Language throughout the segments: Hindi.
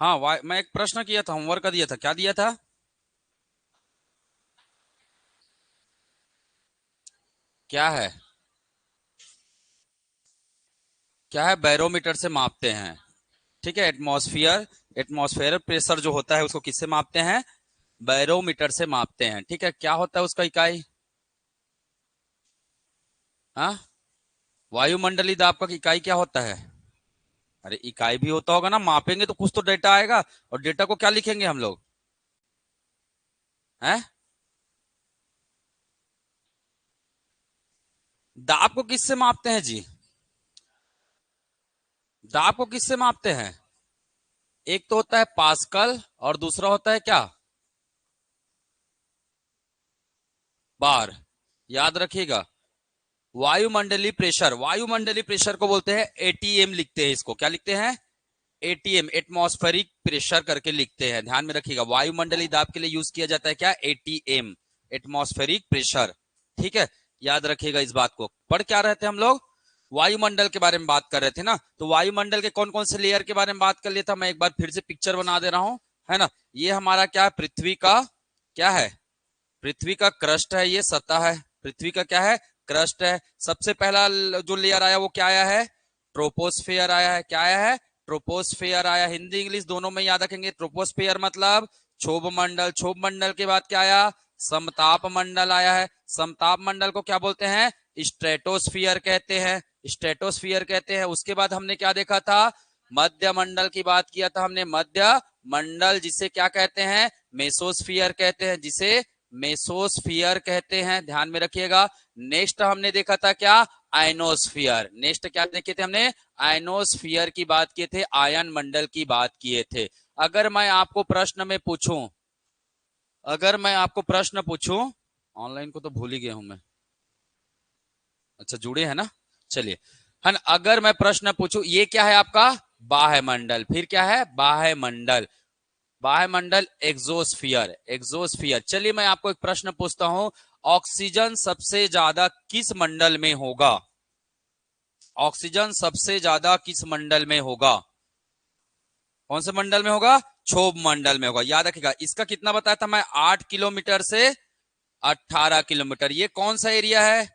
हाँ, मैं एक प्रश्न किया था, होमवर्क का दिया था, क्या दिया था? क्या है? क्या है? बैरोमीटर से मापते हैं। ठीक है, एटमॉस्फियर। एटमॉस्फेयर प्रेशर जो होता है उसको किससे मापते हैं? बैरोमीटर से मापते हैं। ठीक है, क्या होता है उसका इकाई? हाँ, वायुमंडलीय दाब का इकाई क्या होता है? अरे इकाई भी होता होगा ना, मापेंगे तो कुछ तो डेटा आएगा। और डेटा को क्या लिखेंगे हम लोग? हैं? दाब को किससे मापते हैं जी? दाब को किससे मापते हैं? एक तो होता है पास्कल और दूसरा होता है क्या? बार। याद रखिएगा। वायुमंडलीय प्रेशर, वायुमंडलीय प्रेशर को बोलते हैं एटीएम, लिखते हैं इसको, क्या लिखते हैं? एटीएम, एटमॉस्फेरिक प्रेशर करके लिखते हैं। ध्यान में रखिएगा, वायुमंडलीय दाब के लिए यूज किया जाता है क्या? ATM, atmospheric pressure. ठीक है, याद रखिएगा इस बात को। पढ़ क्या रहे थे हम लोग? वायुमंडल के बारे में बात कर रहे थे ना। तो वायुमंडल के कौन कौन से लेयर के बारे में बात कर लिया था, मैं एक बार फिर से पिक्चर बना दे रहा हूं, है ना। ये हमारा क्या है? पृथ्वी का क्या है? पृथ्वी का क्रस्ट है, ये सतह है। पृथ्वी का क्या है? क्रस्ट है। सबसे पहला जो लेयर आया वो क्या आया है? ट्रोपोस्फेयर आया है। क्या आया है? ट्रोपोस्फेयर आया। हिंदी इंग्लिश दोनों में याद रखेंगे। ट्रोपोस्फेयर मतलब क्षोभ मंडल। क्षोभ मंडल के बाद क्या आया? समताप मंडल आया है। समताप मंडल को क्या बोलते हैं? स्ट्रेटोस्फियर कहते हैं। स्ट्रेटोस्फियर कहते हैं। उसके बाद हमने क्या देखा था? मध्य मंडल की बात किया था हमने। मध्य मंडल जिसे क्या कहते हैं? मेसोस्फियर कहते हैं, जिसे मेसोस्फियर कहते हैं। ध्यान में रखिएगा। नेक्स्ट हमने देखा था क्या? आयनोस्फियर। नेक्स्ट क्या देखे थे हमने? आयनोस्फियर की बात किए थे, आयन मंडल की बात किए थे। अगर मैं आपको प्रश्न में पूछूं, अगर मैं आपको प्रश्न पूछूं, ऑनलाइन को तो भूल ही गया हूं मैं। अच्छा, जुड़े हैं ना, चलिए। है ना, अगर मैं प्रश्न पूछूं, ये क्या है आपका? बाह्य मंडल। फिर क्या है? बाह्य मंडल। बाह्य मंडल एक्सोस्फियर। एक्सोस्फियर। चलिए मैं आपको एक प्रश्न पूछता हूं, ऑक्सीजन सबसे ज्यादा किस मंडल में होगा? ऑक्सीजन सबसे ज्यादा किस मंडल में होगा? कौन से मंडल में होगा? क्षोभ मंडल में होगा। याद रखिएगा। इसका कितना बताया था मैं? 8 किलोमीटर से 18 किलोमीटर। ये कौन सा एरिया है?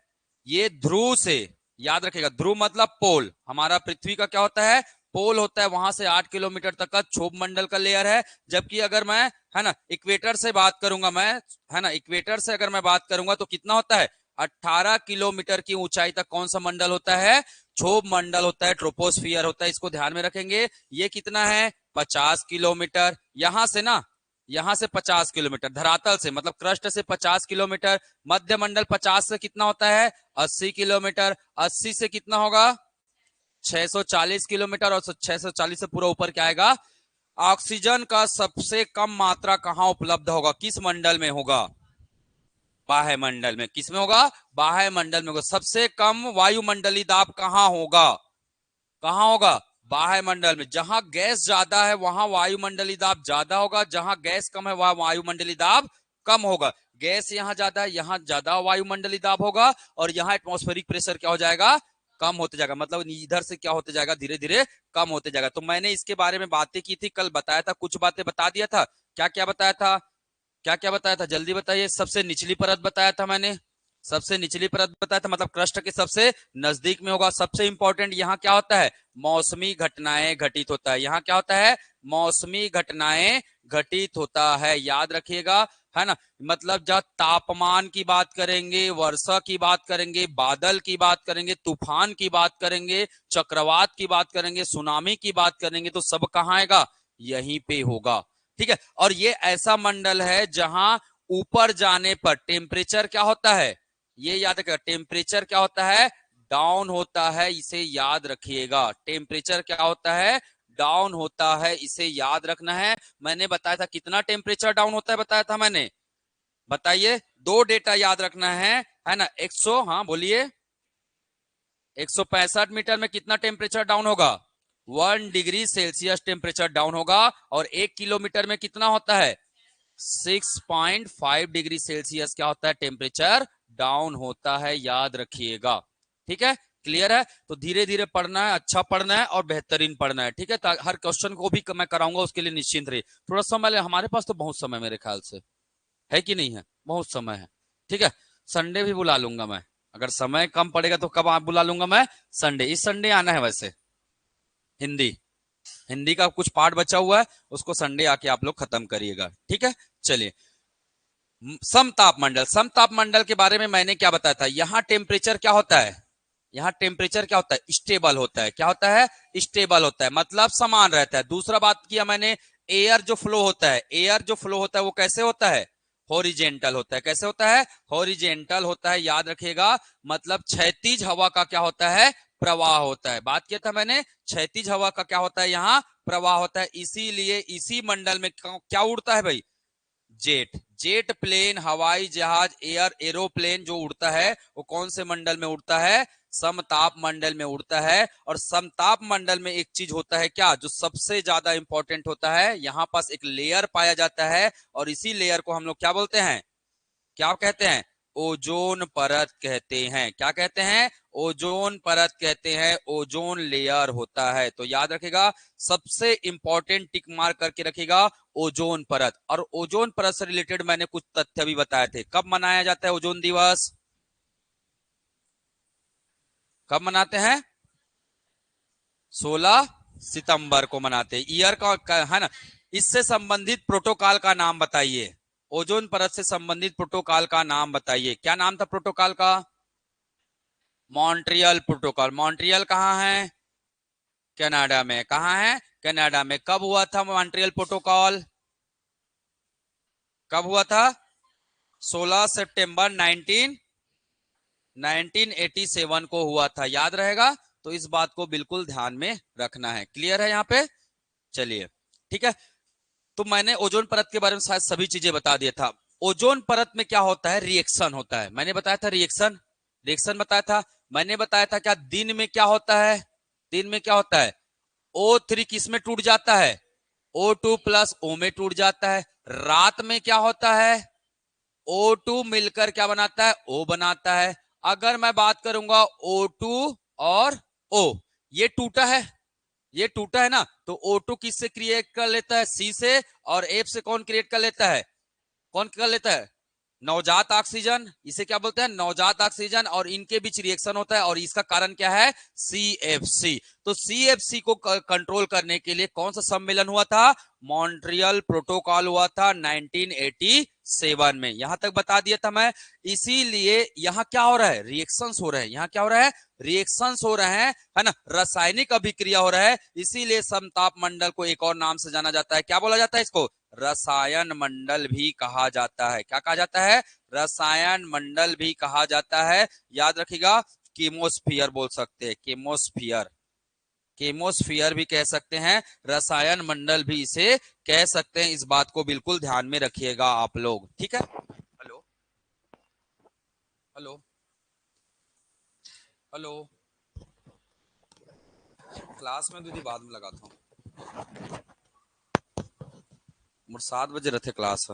ये ध्रुव से। याद रखिएगा, ध्रुव मतलब पोल। हमारा पृथ्वी का क्या होता है? पोल होता है। वहां से 8 किलोमीटर तक का क्षोभ मंडल का लेयर है। जबकि अगर मैं, है ना, इक्वेटर से बात करूंगा मैं, है ना, इक्वेटर से अगर मैं बात करूंगा तो कितना होता है? 18 किलोमीटर की ऊंचाई तक कौन सा मंडल होता है? क्षोभ मंडल होता है, ट्रोपोस्फियर होता है। इसको ध्यान में रखेंगे। ये कितना है? 50 किलोमीटर। यहां से ना, यहां से 50 किलोमीटर धरातल से, मतलब क्रस्ट से 50 किलोमीटर। मध्य मंडल 50 से कितना होता है? 80 किलोमीटर। 80 से कितना होगा? 640 किलोमीटर। और 640 से पूरा ऊपर क्या आएगा? ऑक्सीजन का सबसे कम मात्रा कहां उपलब्ध होगा? किस मंडल में होगा? बाह्य मंडल में। किसमें होगा? बाह्य मंडल में होगा। सबसे कम वायुमंडलीय दाब कहां होगा? कहां होगा? बाह्य मंडल में। जहां गैस ज्यादा है वहां वायुमंडलीय दाब ज्यादा होगा, जहां गैस कम है वहां वायुमंडलीय दाब कम होगा। गैस यहां ज्यादा है, यहां ज्यादा वायुमंडलीय दाब होगा। और यहां एटमॉस्फेरिक प्रेशर क्या हो जाएगा? कम होते जाएगा। मतलब इधर से क्या होते जाएगा? धीरे धीरे कम होते जाएगा। तो मैंने इसके बारे में बातें की थी, कल बताया था, कुछ बातें बता दिया था। क्या क्या बताया था? क्या क्या बताया था, जल्दी बताइए। सबसे निचली परत बताया था मैंने। सबसे निचली परत बताया था, मतलब क्रस्ट के सबसे नजदीक में होगा। सबसे इंपॉर्टेंट यहाँ क्या होता है? मौसमी घटनाएं घटित होता है। यहाँ क्या होता है? मौसमी घटनाएं घटित होता है। याद रखिएगा, है ना। मतलब जब तापमान की बात करेंगे, वर्षा की बात करेंगे, बादल की बात करेंगे, तूफान की बात करेंगे, चक्रवात की बात करेंगे, सुनामी की बात करेंगे, तो सब कहाँ आएगा? यहीं पे होगा। ठीक है। और ये ऐसा मंडल है जहां ऊपर जाने पर टेम्परेचर क्या होता है? ये याद रखिएगा, टेम्परेचर क्या होता है? डाउन होता है। इसे याद रखिएगा। टेम्परेचर क्या होता है? डाउन होता है। इसे याद रखना है। मैंने बताया था कितना टेम्परेचर डाउन होता है, बताया था मैंने। बताइए, दो डेटा याद रखना है ना। 100, हाँ बोलिए। 165 मीटर में कितना टेम्परेचर डाउन होगा? 1 डिग्री सेल्सियस टेम्परेचर डाउन होगा। और 1 किलोमीटर में कितना होता है? 6.5 डिग्री सेल्सियस क्या होता है? टेम्परेचर डाउन होता है। याद रखिएगा। ठीक है, क्लियर है? तो धीरे धीरे पढ़ना है, अच्छा पढ़ना है और बेहतरीन पढ़ना है, ठीक है? हर क्वेश्चन को भी मैं कराऊंगा, उसके लिए निश्चिंत रहिए। थोड़ा समय, हमारे पास तो बहुत समय मेरे ख्याल से है कि नहीं है? बहुत समय है, ठीक है? संडे भी बुला लूंगा मैं, अगर समय कम पड़ेगा तो कब आप बुला लूंगा मैं? संडे, इस संडे आना है वैसे। हिंदी, हिंदी का कुछ पार्ट बचा हुआ है, उसको संडे आके आप लोग खत्म करिएगा, ठीक है? चलिए, समतापमंडल, समतापमंडल के बारे में मैंने क्या बताया था? यहाँ टेम्परेचर क्या होता है? यहाँ टेम्परेचर क्या होता है? स्टेबल होता है। क्या होता है? स्टेबल होता है, मतलब समान रहता है। दूसरा बात किया मैंने, एयर जो फ्लो होता है, एयर जो फ्लो होता है वो कैसे होता है? हॉरिजेंटल होता है। कैसे होता है? हॉरिजेंटल होता है, याद रखिएगा। मतलब क्षैतिज हवा का क्या होता है? प्रवाह होता है। बात किया था मैंने, क्षैतिज हवा का क्या होता है? यहाँ प्रवाह होता है। इसीलिए इसी मंडल में क्या उड़ता है भाई? जेट, जेट प्लेन, हवाई जहाज, एयर एरोप्लेन जो उड़ता है वो कौन से मंडल में उड़ता है? समताप मंडल में उड़ता है। और समताप मंडल में एक चीज होता है क्या, जो सबसे ज्यादा इंपॉर्टेंट होता है, यहां पास एक लेयर पाया जाता है, और इसी लेयर को हम लोग क्या बोलते हैं? क्या कहते हैं? ओजोन परत कहते हैं। क्या कहते हैं? ओजोन परत कहते हैं। ओजोन लेयर होता है। तो याद रखेगा, सबसे इंपॉर्टेंट टिक मार्क करके रखेगा ओजोन परत। और ओजोन परत से रिलेटेड मैंने कुछ तथ्य भी बताए थे। कब मनाया जाता है ओजोन दिवस? कब मनाते हैं? 16 सितंबर को मनाते हैं। ईयर का है ना? इससे संबंधित प्रोटोकॉल का नाम बताइए। ओजोन परत से संबंधित प्रोटोकॉल का नाम बताइए। क्या नाम था प्रोटोकॉल का? Montreal protocol. मॉन्ट्रियल कहाँ है? कनाडा में। कहाँ है? कनाडा में। कब हुआ था मॉन्ट्रियल प्रोटोकॉल? कब हुआ था? 16 सितंबर 1987 को हुआ था। याद रहेगा? तो इस बात को बिल्कुल ध्यान में रखना है। क्लियर है यहाँ पे? चलिए, ठीक है। तो मैंने ओजोन परत के बारे में शायद सभी चीजें बता दिया था। ओजोन परत में क्या होता है? रिएक्शन होता है। मैंने बताया था रिएक्शन, रिएक्शन बताया था। मैंने बताया था क्या दिन में क्या होता है? दिन में क्या होता है? O3 किस में टूट जाता है? O2 प्लस O में टूट जाता है। रात में क्या होता है? O2 मिलकर क्या बनाता है? O बनाता है। अगर मैं बात करूंगा O2 और O, ये टूटा है, ये टूटा है ना, तो O2 किससे क्रिएट कर लेता है? C से। और F से कौन क्रिएट कर लेता है? कौन कर लेता है? नवजात ऑक्सीजन। इसे क्या बोलते हैं? नवजात ऑक्सीजन। और इनके बीच रिएक्शन होता है, और इसका कारण क्या है? CFC। तो CFC को कंट्रोल करने के लिए कौन सा सम्मेलन हुआ था? मॉन्ट्रियल प्रोटोकॉल हुआ था 1987 में। यहां तक बता दिया था मैं। इसीलिए यहां क्या हो रहा है? रिएक्शंस हो रहे हैं। यहां क्या हो रहा है? रिएक्शंस हो रहे हैं, है ना? रासायनिक अभिक्रिया हो रहा है। इसीलिए समताप मंडल को एक और नाम से जाना जाता है। क्या बोला जाता है इसको? रसायन मंडल भी कहा जाता है। क्या कहा जाता है? रसायन मंडल भी कहा जाता है। याद रखिएगा, केमोस्फियर बोल सकते हैं, केमोस्फियर, केमोस्फियर भी कह सकते हैं, रसायन मंडल भी इसे कह सकते हैं। इस बात को बिल्कुल ध्यान में रखिएगा आप लोग, ठीक है? Hello, hello, hello. क्लास में दीदी बाद में लगाता हूँ, 7 बजे रहते क्लास।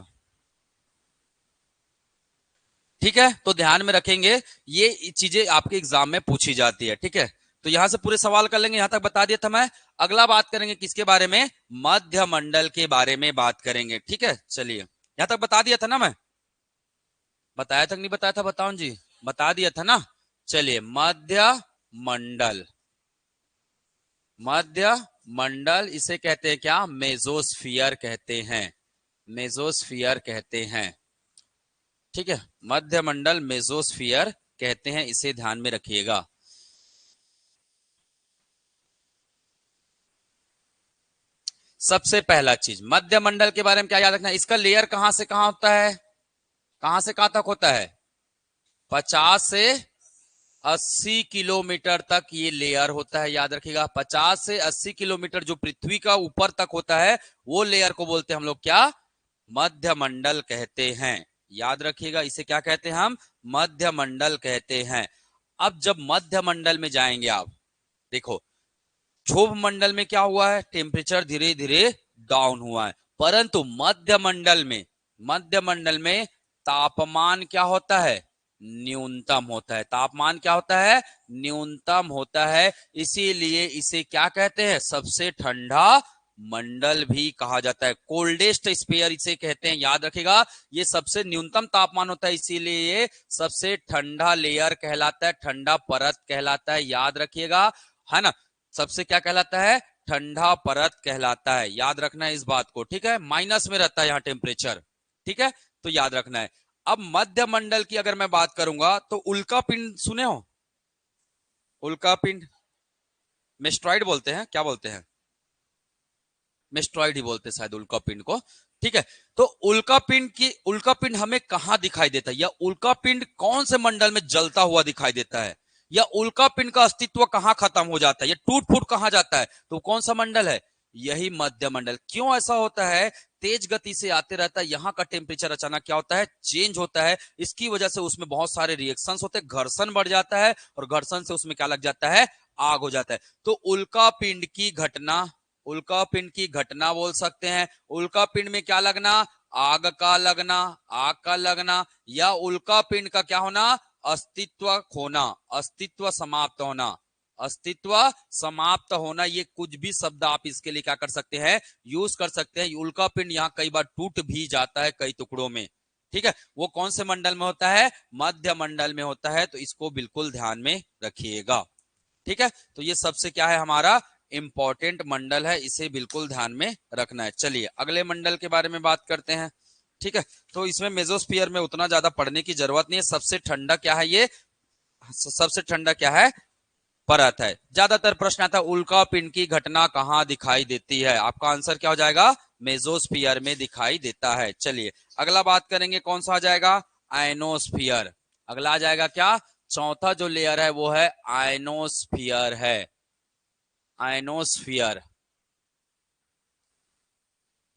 ठीक है, तो ध्यान में रखेंगे, ये चीजें आपके एग्जाम में पूछी जाती है, ठीक है? तो यहां से पूरे सवाल कर लेंगे। यहां तक बता दिया था मैं। अगला बात करेंगे किसके बारे में? मध्य मंडल के बारे में बात करेंगे, ठीक है? चलिए, यहां तक बता दिया था ना मैं? बताया था नहीं बताया था? बताओ जी। बता दिया था ना? चलिए, मध्य मंडल, मध्य मंडल इसे कहते हैं क्या? मेसोस्फियर कहते हैं, मेसोस्फियर कहते हैं, ठीक है? मध्य मंडल मेसोस्फियर कहते हैं, इसे ध्यान में रखिएगा। सबसे पहला चीज मध्य मंडल के बारे में क्या याद रखना है? इसका लेयर कहां से कहां होता है? कहां से कहां तक होता है? 50 से 80 किलोमीटर तक ये लेयर होता है। याद रखिएगा, 50 से 80 किलोमीटर जो पृथ्वी का ऊपर तक होता है, वो लेयर को बोलते हैं हम लोग क्या? मध्य मंडल कहते हैं। याद रखिएगा, इसे क्या कहते हैं हम? मध्य मंडल कहते हैं। अब जब मध्य मंडल में जाएंगे आप, देखो, क्षोभ मंडल में क्या हुआ है? टेम्परेचर धीरे धीरे डाउन हुआ है। परंतु मध्य मंडल में, मध्य मंडल में तापमान क्या होता है? न्यूनतम होता है। तापमान क्या होता है? न्यूनतम होता है, इसीलिए इसे क्या कहते हैं? सबसे ठंडा मंडल भी कहा जाता है। कोल्डेस्ट स्फीयर इसे कहते हैं, याद रखिएगा। ये सबसे न्यूनतम तापमान होता है, इसीलिए ये सबसे ठंडा लेयर कहलाता है, ठंडा परत कहलाता है, याद रखिएगा, है ना। सबसे क्या कहलाता है? ठंडा परत कहलाता है, याद रखना है इस बात को, ठीक है। माइनस में रहता है यहाँ टेम्परेचर, ठीक है, तो याद रखना है। अब मध्य मंडल की अगर मैं बात करूंगा तो उल्का पिंड सुने हो? उल्का पिंड, मेस्ट्रॉइड बोलते हैं, क्या बोलते हैं? मेस्ट्रॉइड ही बोलते हैं शायद उल्का पिंड को, ठीक है। तो उल्का पिंड हमें कहां दिखाई देता है, या उल्का पिंड कौन से मंडल में जलता हुआ दिखाई देता है, या उल्का पिंड का अस्तित्व कहां खत्म हो जाता है, या टूट फूट कहां जाता है, तो कौन सा मंडल है? यही मध्य मंडल। क्यों ऐसा होता है? तेज गति से आते रहता है, यहाँ का टेम्परेचर अचानक क्या होता है? चेंज होता है, इसकी वजह से उसमें बहुत सारे रिएक्शंस होते हैं, घर्षण बढ़ जाता है, और घर्षण से उसमें क्या लग जाता है? आग हो जाता है। तो उल्का पिंड की घटना, उल्का पिंड की घटना बोल सकते हैं। उल्का पिंड में क्या लगना? आग का लगना, आग का लगना, या उल्का पिंड का क्या होना? अस्तित्व खोना, अस्तित्व समाप्त होना, अस्तित्व समाप्त होना। ये कुछ भी शब्द आप इसके लिए क्या कर सकते हैं? यूज कर सकते हैं। उल्का पिंड यहाँ कई बार टूट भी जाता है कई टुकड़ों में, ठीक है। वो कौन से मंडल में होता है? मध्य मंडल में होता है, तो इसको बिल्कुल ध्यान में रखिएगा, ठीक है। तो ये सबसे क्या है? हमारा इंपॉर्टेंट मंडल है, इसे बिल्कुल ध्यान में रखना है। चलिए अगले मंडल के बारे में बात करते हैं, ठीक है। तो इसमें मेसोस्फीयर में उतना ज्यादा पढ़ने की जरूरत नहीं है। सबसे ठंडा क्या है? ये सबसे ठंडा क्या है? परत है। ज्यादातर प्रश्न आता है उल्का पिंड की घटना कहां दिखाई देती है, आपका आंसर क्या हो जाएगा? मेसोस्फीयर में दिखाई देता है। चलिए अगला बात करेंगे, कौन सा आ जाएगा? आयनोस्फीयर। अगला आ जाएगा क्या? चौथा जो लेयर है वो है आयनोस्फीयर है, आयनोस्फीयर।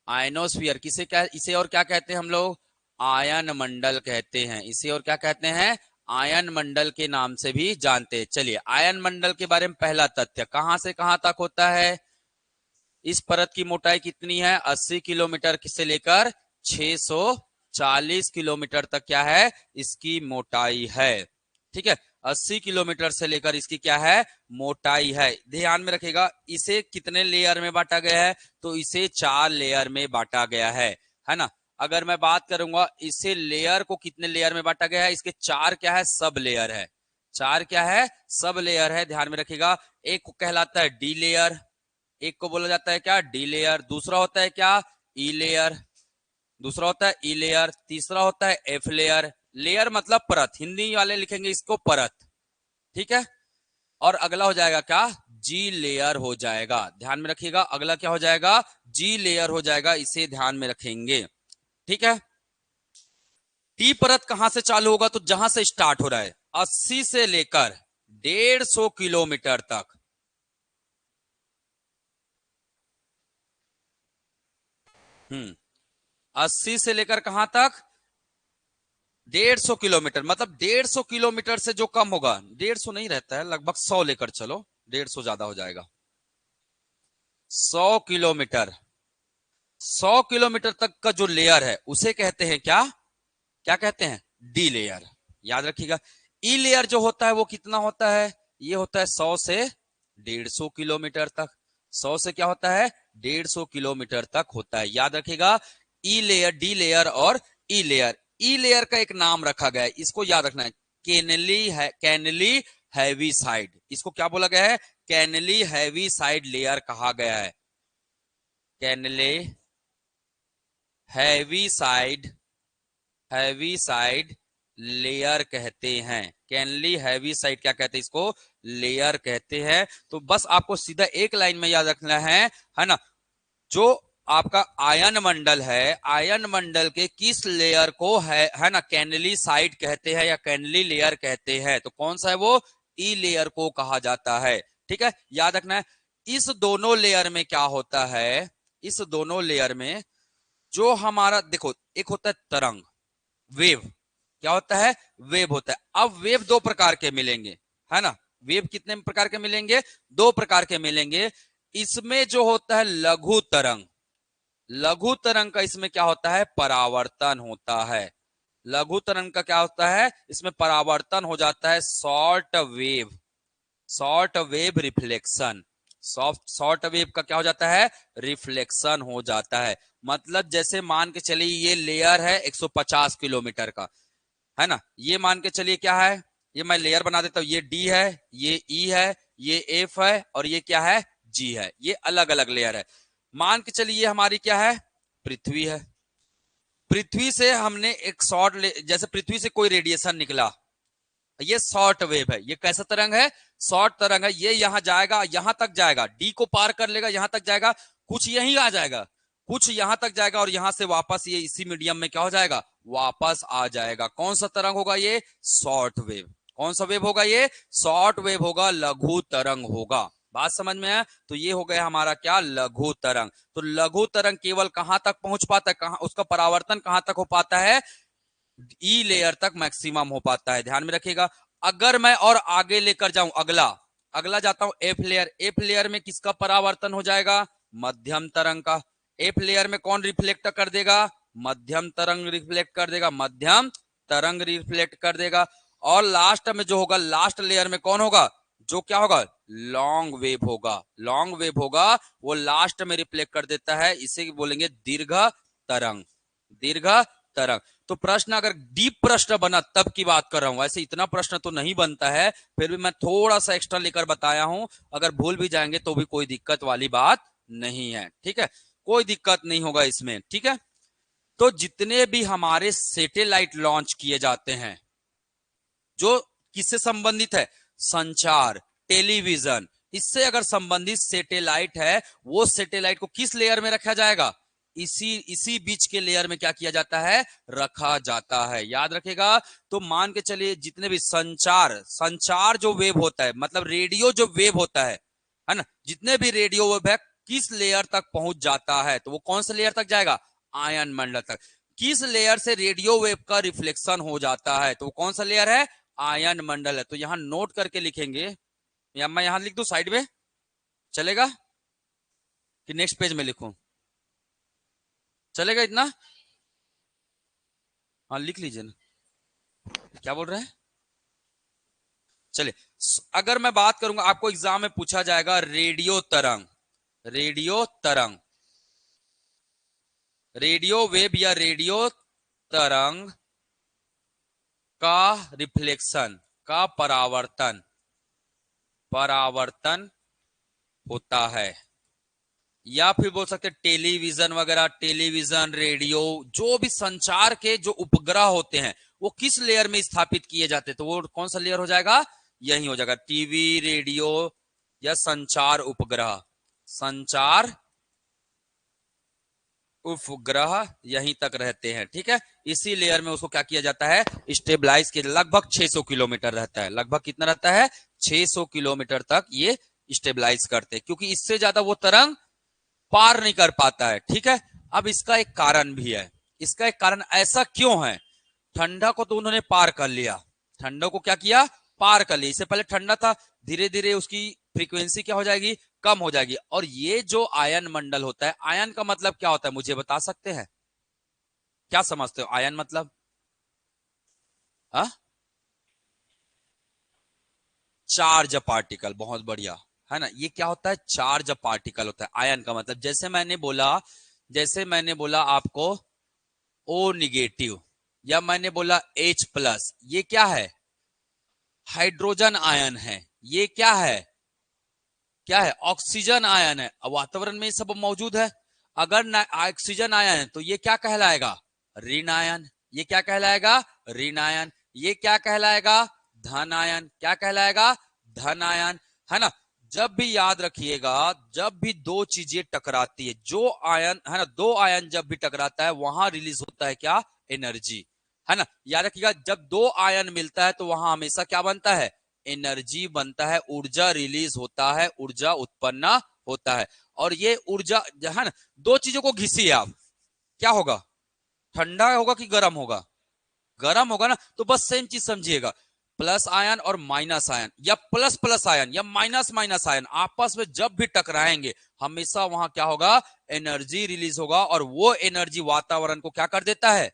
आयनोस्फीयर किसे क्या, इसे और क्या कहते हैं हम लोग? आयन मंडल कहते हैं, इसे और क्या कहते हैं? आयन मंडल के नाम से भी जानते हैं। चलिए आयन मंडल के बारे में पहला तथ्य, कहां से कहां तक होता है? इस परत की मोटाई कितनी है? 80 किलोमीटर से लेकर 640 किलोमीटर तक क्या है? इसकी मोटाई है, ठीक है। 80 किलोमीटर से लेकर इसकी क्या है? मोटाई है। ध्यान में रखिएगा, इसे कितने लेयर में बांटा गया है? तो इसे 4 लेयर में बांटा गया है ना। अगर मैं बात करूंगा इसे लेयर को कितने लेयर में बांटा गया है? इसके 4 क्या है? सब लेयर है। 4 क्या है? सब लेयर है, ध्यान में रखिएगा। एक को कहलाता है डी लेयर, एक को बोला जाता है क्या? D layer. दूसरा होता है क्या? ई लेयर। दूसरा होता है ई लेयर। तीसरा होता है एफ लेयर। लेयर मतलब परत, हिंदी वाले लिखेंगे इसको परत, ठीक है। और अगला हो जाएगा क्या? जी लेयर हो जाएगा, ध्यान में रखिएगा। अगला क्या हो जाएगा? जी लेयर हो जाएगा, इसे ध्यान में रखेंगे, ठीक है। टी परत कहां से चालू होगा? तो जहां से स्टार्ट हो रहा है 80 से लेकर 150 किलोमीटर तक, 80 से लेकर कहां तक? 150 किलोमीटर, मतलब 150 किलोमीटर से जो कम होगा, 150 नहीं रहता है, लगभग 100 लेकर चलो, 150 ज्यादा हो जाएगा, 100 किलोमीटर, 100 किलोमीटर तक का जो लेयर है उसे कहते हैं क्या? क्या कहते हैं? डी लेयर, याद रखिएगा। ई लेयर जो होता है वो कितना होता है? ये होता है 100 से 150 किलोमीटर तक। 100 से क्या होता है? 150 किलोमीटर तक होता है, याद रखिएगा। ई लेयर, डी लेयर और ई लेयर। ई लेयर का एक नाम रखा गया है, इसको याद रखना है, केनली है, कैनली हैवी साइड। इसको क्या बोला गया है? कैनली हैवी साइड लेयर कहा गया है। Kennelly Heaviside, Heaviside layer कहते हैं। कैनली हैवी साइड क्या कहते हैं? इसको लेयर कहते हैं। तो बस आपको सीधा एक लाइन में याद रखना है ना। जो आपका आयन मंडल है, आयन मंडल के किस लेयर को है ना कैनली साइड कहते हैं या कैनली लेयर कहते हैं? तो कौन सा है वो? ई लेयर को कहा जाता है, ठीक है, याद रखना है। इस दोनों लेयर में क्या होता है? इस दोनों लेयर में जो हमारा देखो, एक होता है तरंग, वेव, क्या होता है? वेव होता है। अब वेव दो प्रकार के मिलेंगे, है ना। वेव कितने प्रकार के मिलेंगे? दो प्रकार के मिलेंगे। इसमें जो होता है लघु तरंग, लघु तरंग का इसमें क्या होता है? परावर्तन होता है। लघु तरंग का क्या होता है, इसमें परावर्तन हो जाता है short wave reflection. Short wave का क्या हो जाता है, रिफ्लेक्शन हो जाता है। मतलब जैसे मान के चलिए ये लेयर है 150 किलोमीटर का, है ना, ये मान के चलिए क्या है, ये मैं लेयर बना देता हूं, ये डी है, ये ई है, ये एफ है, और ये क्या है, जी है। ये अलग अलग लेयर है। मान के चलिए ये हमारी क्या है, पृथ्वी है। पृथ्वी से हमने एक जैसे पृथ्वी से कोई रेडिएशन निकला, ये शॉर्ट वेव है। ये कैसा तरंग है, शॉर्ट तरंग है। ये यहां जाएगा, यहां तक जाएगा, डी को पार कर लेगा, यहां तक जाएगा, कुछ यहीं आ जाएगा, कुछ यहां तक जाएगा, और यहां से वापस ये इसी मीडियम में क्या हो जाएगा, वापस आ जाएगा। कौन सा तरंग होगा ये, शॉर्ट वेव। कौन सा वेव होगा ये, शॉर्ट वेव होगा, लघु तरंग होगा। बात समझ में है। तो ये हो गया हमारा क्या, लघु तरंग। तो लघु तरंग केवल कहां तक पहुंच पाता है, कहां उसका परावर्तन कहां तक हो पाता है, ई लेयर तक मैक्सिमम हो पाता है। ध्यान में रखिएगा। अगर मैं और आगे लेकर जाऊं, अगला अगला जाता हूं एफ लेयर। एफ लेयर में किसका परावर्तन हो जाएगा, मध्यम तरंग का। एफ लेयर में कौन रिफ्लेक्ट कर देगा, मध्यम तरंग रिफ्लेक्ट कर देगा, मध्यम तरंग रिफ्लेक्ट कर देगा। और लास्ट में जो होगा, लास्ट लेयर में कौन होगा, जो क्या होगा, लॉन्ग वेव होगा। लॉन्ग वेव होगा, वो लास्ट में रिफ्लेक्ट कर देता है। इसे बोलेंगे दीर्घ तरंग, दीर्घ तरंग। तो प्रश्न अगर डीप प्रश्न बना तब की बात कर रहा हूं, वैसे इतना प्रश्न तो नहीं बनता है, फिर भी मैं थोड़ा सा एक्स्ट्रा लेकर बताया हूं। अगर भूल भी जाएंगे तो भी कोई दिक्कत वाली बात नहीं है, ठीक है, कोई दिक्कत नहीं होगा इसमें, ठीक है। तो जितने भी हमारे सैटेलाइट लॉन्च किए जाते हैं, जो किससे संबंधित है, संचार, टेलीविजन, इससे अगर संबंधित सैटेलाइट है, वो सैटेलाइट को किस लेयर में रखा जाएगा, इसी बीच के लेयर में क्या किया जाता है, रखा जाता है। याद रखेगा। तो मान के चलिए जितने भी संचार जो वेव होता है, मतलब रेडियो जो वेव होता है ना, जितने भी रेडियो वेव है किस लेयर तक पहुंच जाता है, तो वो कौन से लेयर तक जाएगा, आयन मंडल तक। किस लेयर से रेडियो वेव का रिफ्लेक्शन हो जाता है, तो वो कौन सा लेयर है, आयन मंडल है। तो यहां नोट करके लिखेंगे, या मैं यहां लिख दूं साइड में, चलेगा कि नेक्स्ट पेज में लिखूं, चलेगा इतना, हाँ लिख लीजिए ना, क्या बोल रहे हैं। चलिए, अगर मैं बात करूंगा, आपको एग्जाम में पूछा जाएगा रेडियो तरंग, रेडियो तरंग, रेडियो वेव या रेडियो तरंग का रिफ्लेक्शन, का परावर्तन होता है। या फिर बोल सकते टेलीविजन वगैरह, टेलीविजन, रेडियो, जो भी संचार के जो उपग्रह होते हैं वो किस लेयर में स्थापित किए जाते हैं, तो वो कौन सा लेयर हो जाएगा, यही हो जाएगा, टीवी, रेडियो या संचार उपग्रह। संचार उपग्रह यहीं तक रहते हैं, ठीक है। इसी लेयर में उसको क्या किया जाता है, स्टेबलाइज किया। लगभग 600 किलोमीटर रहता है, लगभग कितना रहता है, 600 किलोमीटर तक ये स्टेबलाइज करते हैं, क्योंकि इससे ज्यादा वो तरंग पार नहीं कर पाता है, ठीक है। अब इसका एक कारण भी है, इसका एक कारण ऐसा क्यों है, ठंडा को तो उन्होंने पार कर लिया, ठंडा को क्या किया, पार कर लिया। इससे पहले ठंडा था, धीरे धीरे उसकी फ्रीक्वेंसी क्या हो जाएगी, कम हो जाएगी। और ये जो आयन मंडल होता है, आयन का मतलब क्या होता है, मुझे बता सकते हैं, क्या समझते हो आयन मतलब, हा? चार्ज पार्टिकल, बहुत बढ़िया, है ना। ये क्या होता है, चार्ज पार्टिकल होता है। आयन का मतलब जैसे मैंने बोला आपको ओ निगेटिव, या मैंने बोला H प्लस, ये क्या है, हाइड्रोजन आयन है। ये क्या है, ऑक्सीजन आयन है। अब वातावरण में ये सब मौजूद है। अगर ऑक्सीजन आयन है तो ये क्या कहलाएगा, ऋण आयन। ये क्या कहलाएगा, ऋण आयन। ये क्या कहलाएगा, धन आयन। क्या कहलाएगा, धन आयन, है ना। जब भी याद रखिएगा, जब भी दो चीजें टकराती है, जो आयन है ना, दो आयन जब भी टकराता है वहां रिलीज होता है क्या, एनर्जी, है ना। याद रखिएगा, जब दो आयन मिलता है तो वहां हमेशा क्या बनता है, एनर्जी बनता है, ऊर्जा रिलीज होता है, ऊर्जा उत्पन्न होता है। और ये ऊर्जा है ना, दो चीजों को घिसिए आप, क्या होगा, ठंडा होगा कि गर्म होगा, गर्म होगा ना। तो बस सेम चीज समझिएगा, प्लस आयन और माइनस आयन, या प्लस प्लस आयन या माइनस माइनस आयन आपस में जब भी टकराएंगे, हमेशा वहां क्या होगा, एनर्जी रिलीज होगा। और वो एनर्जी वातावरण को क्या कर देता है,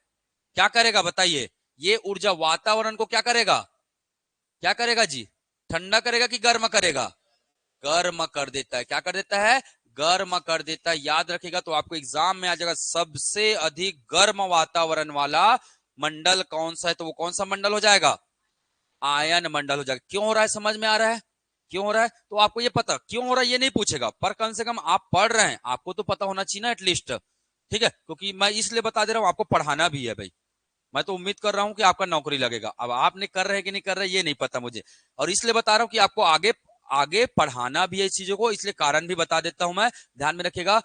क्या करेगा बताइए, ये ऊर्जा वातावरण को क्या करेगा, क्या करेगा जी, ठंडा करेगा कि गर्म करेगा, गर्म कर देता है। क्या कर देता है, गर्म कर देता है। याद रखिएगा तो आपको एग्जाम में आ जाएगा सबसे अधिक गर्म वातावरण वाला मंडल कौन सा है, तो वो कौन सा मंडल हो जाएगा, आयन मंडल हो जाएगा। क्यों हो रहा है, समझ में आ रहा है क्यों हो रहा है, तो आपको ये पता क्यों हो रहा है ये नहीं पूछेगा, पर कम से कम आप पढ़ रहे हैं, आपको तो पता होना चाहिए ना एटलीस्ट, ठीक है, क्योंकि मैं इसलिए बता दे रहा हूं, आपको पढ़ाना भी है भाई। मैं तो उम्मीद कर रहा हूं कि आपका नौकरी लगेगा, अब आपने कर रहे हैं कि नहीं कर रहे ये नहीं पता मुझे, और इसलिए बता रहा हूं कि आपको आगे आगे पढ़ाना भी है इस चीजों को, इसलिए कारण भी बता देता हूं मैं, ध्यान में रखिएगा।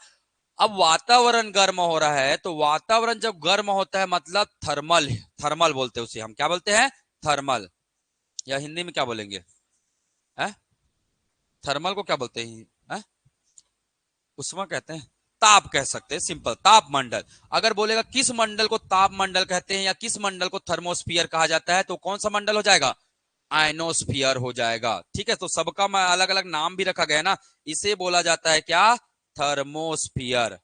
अब वातावरण गर्म हो रहा है, तो वातावरण जब गर्म होता है मतलब थर्मल, थर्मल बोलते हैं उसे, हम क्या बोलते हैं, थर्मल, या हिंदी में क्या बोलेंगे, है? थर्मल को क्या बोलते हैं, है? उष्मा कहते हैं, ताप कह सकते हैं, सिंपल ताप मंडल। अगर बोलेगा किस मंडल को ताप मंडल कहते हैं या किस मंडल को थर्मोस्फियर कहा जाता है, तो कौन सा मंडल हो जाएगा, आयनोस्फियर हो जाएगा। ठीक है, तो सबका अलग अलग नाम भी रखा गया है ना, इसे बोला जाता है क्या, थर्मोस्फियर,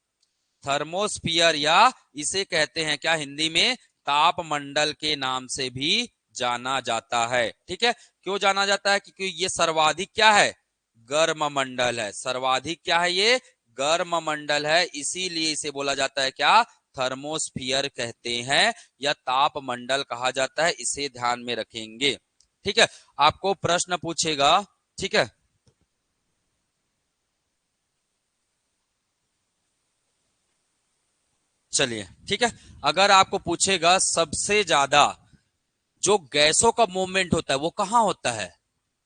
थर्मोस्फियर, या इसे कहते हैं क्या हिंदी में, तापमंडल के नाम से भी जाना जाता है। ठीक है, क्यों जाना जाता है, क्योंकि ये सर्वाधिक क्या है, गर्म मंडल है, सर्वाधिक क्या है ये, गर्म मंडल है, इसीलिए इसे बोला जाता है क्या, थर्मोस्फियर कहते हैं या तापमंडल कहा जाता है, इसे ध्यान में रखेंगे। ठीक है, आपको प्रश्न पूछेगा, ठीक है, चलिए ठीक है, अगर आपको पूछेगा सबसे ज्यादा जो गैसों का मूवमेंट होता है वो कहां होता है,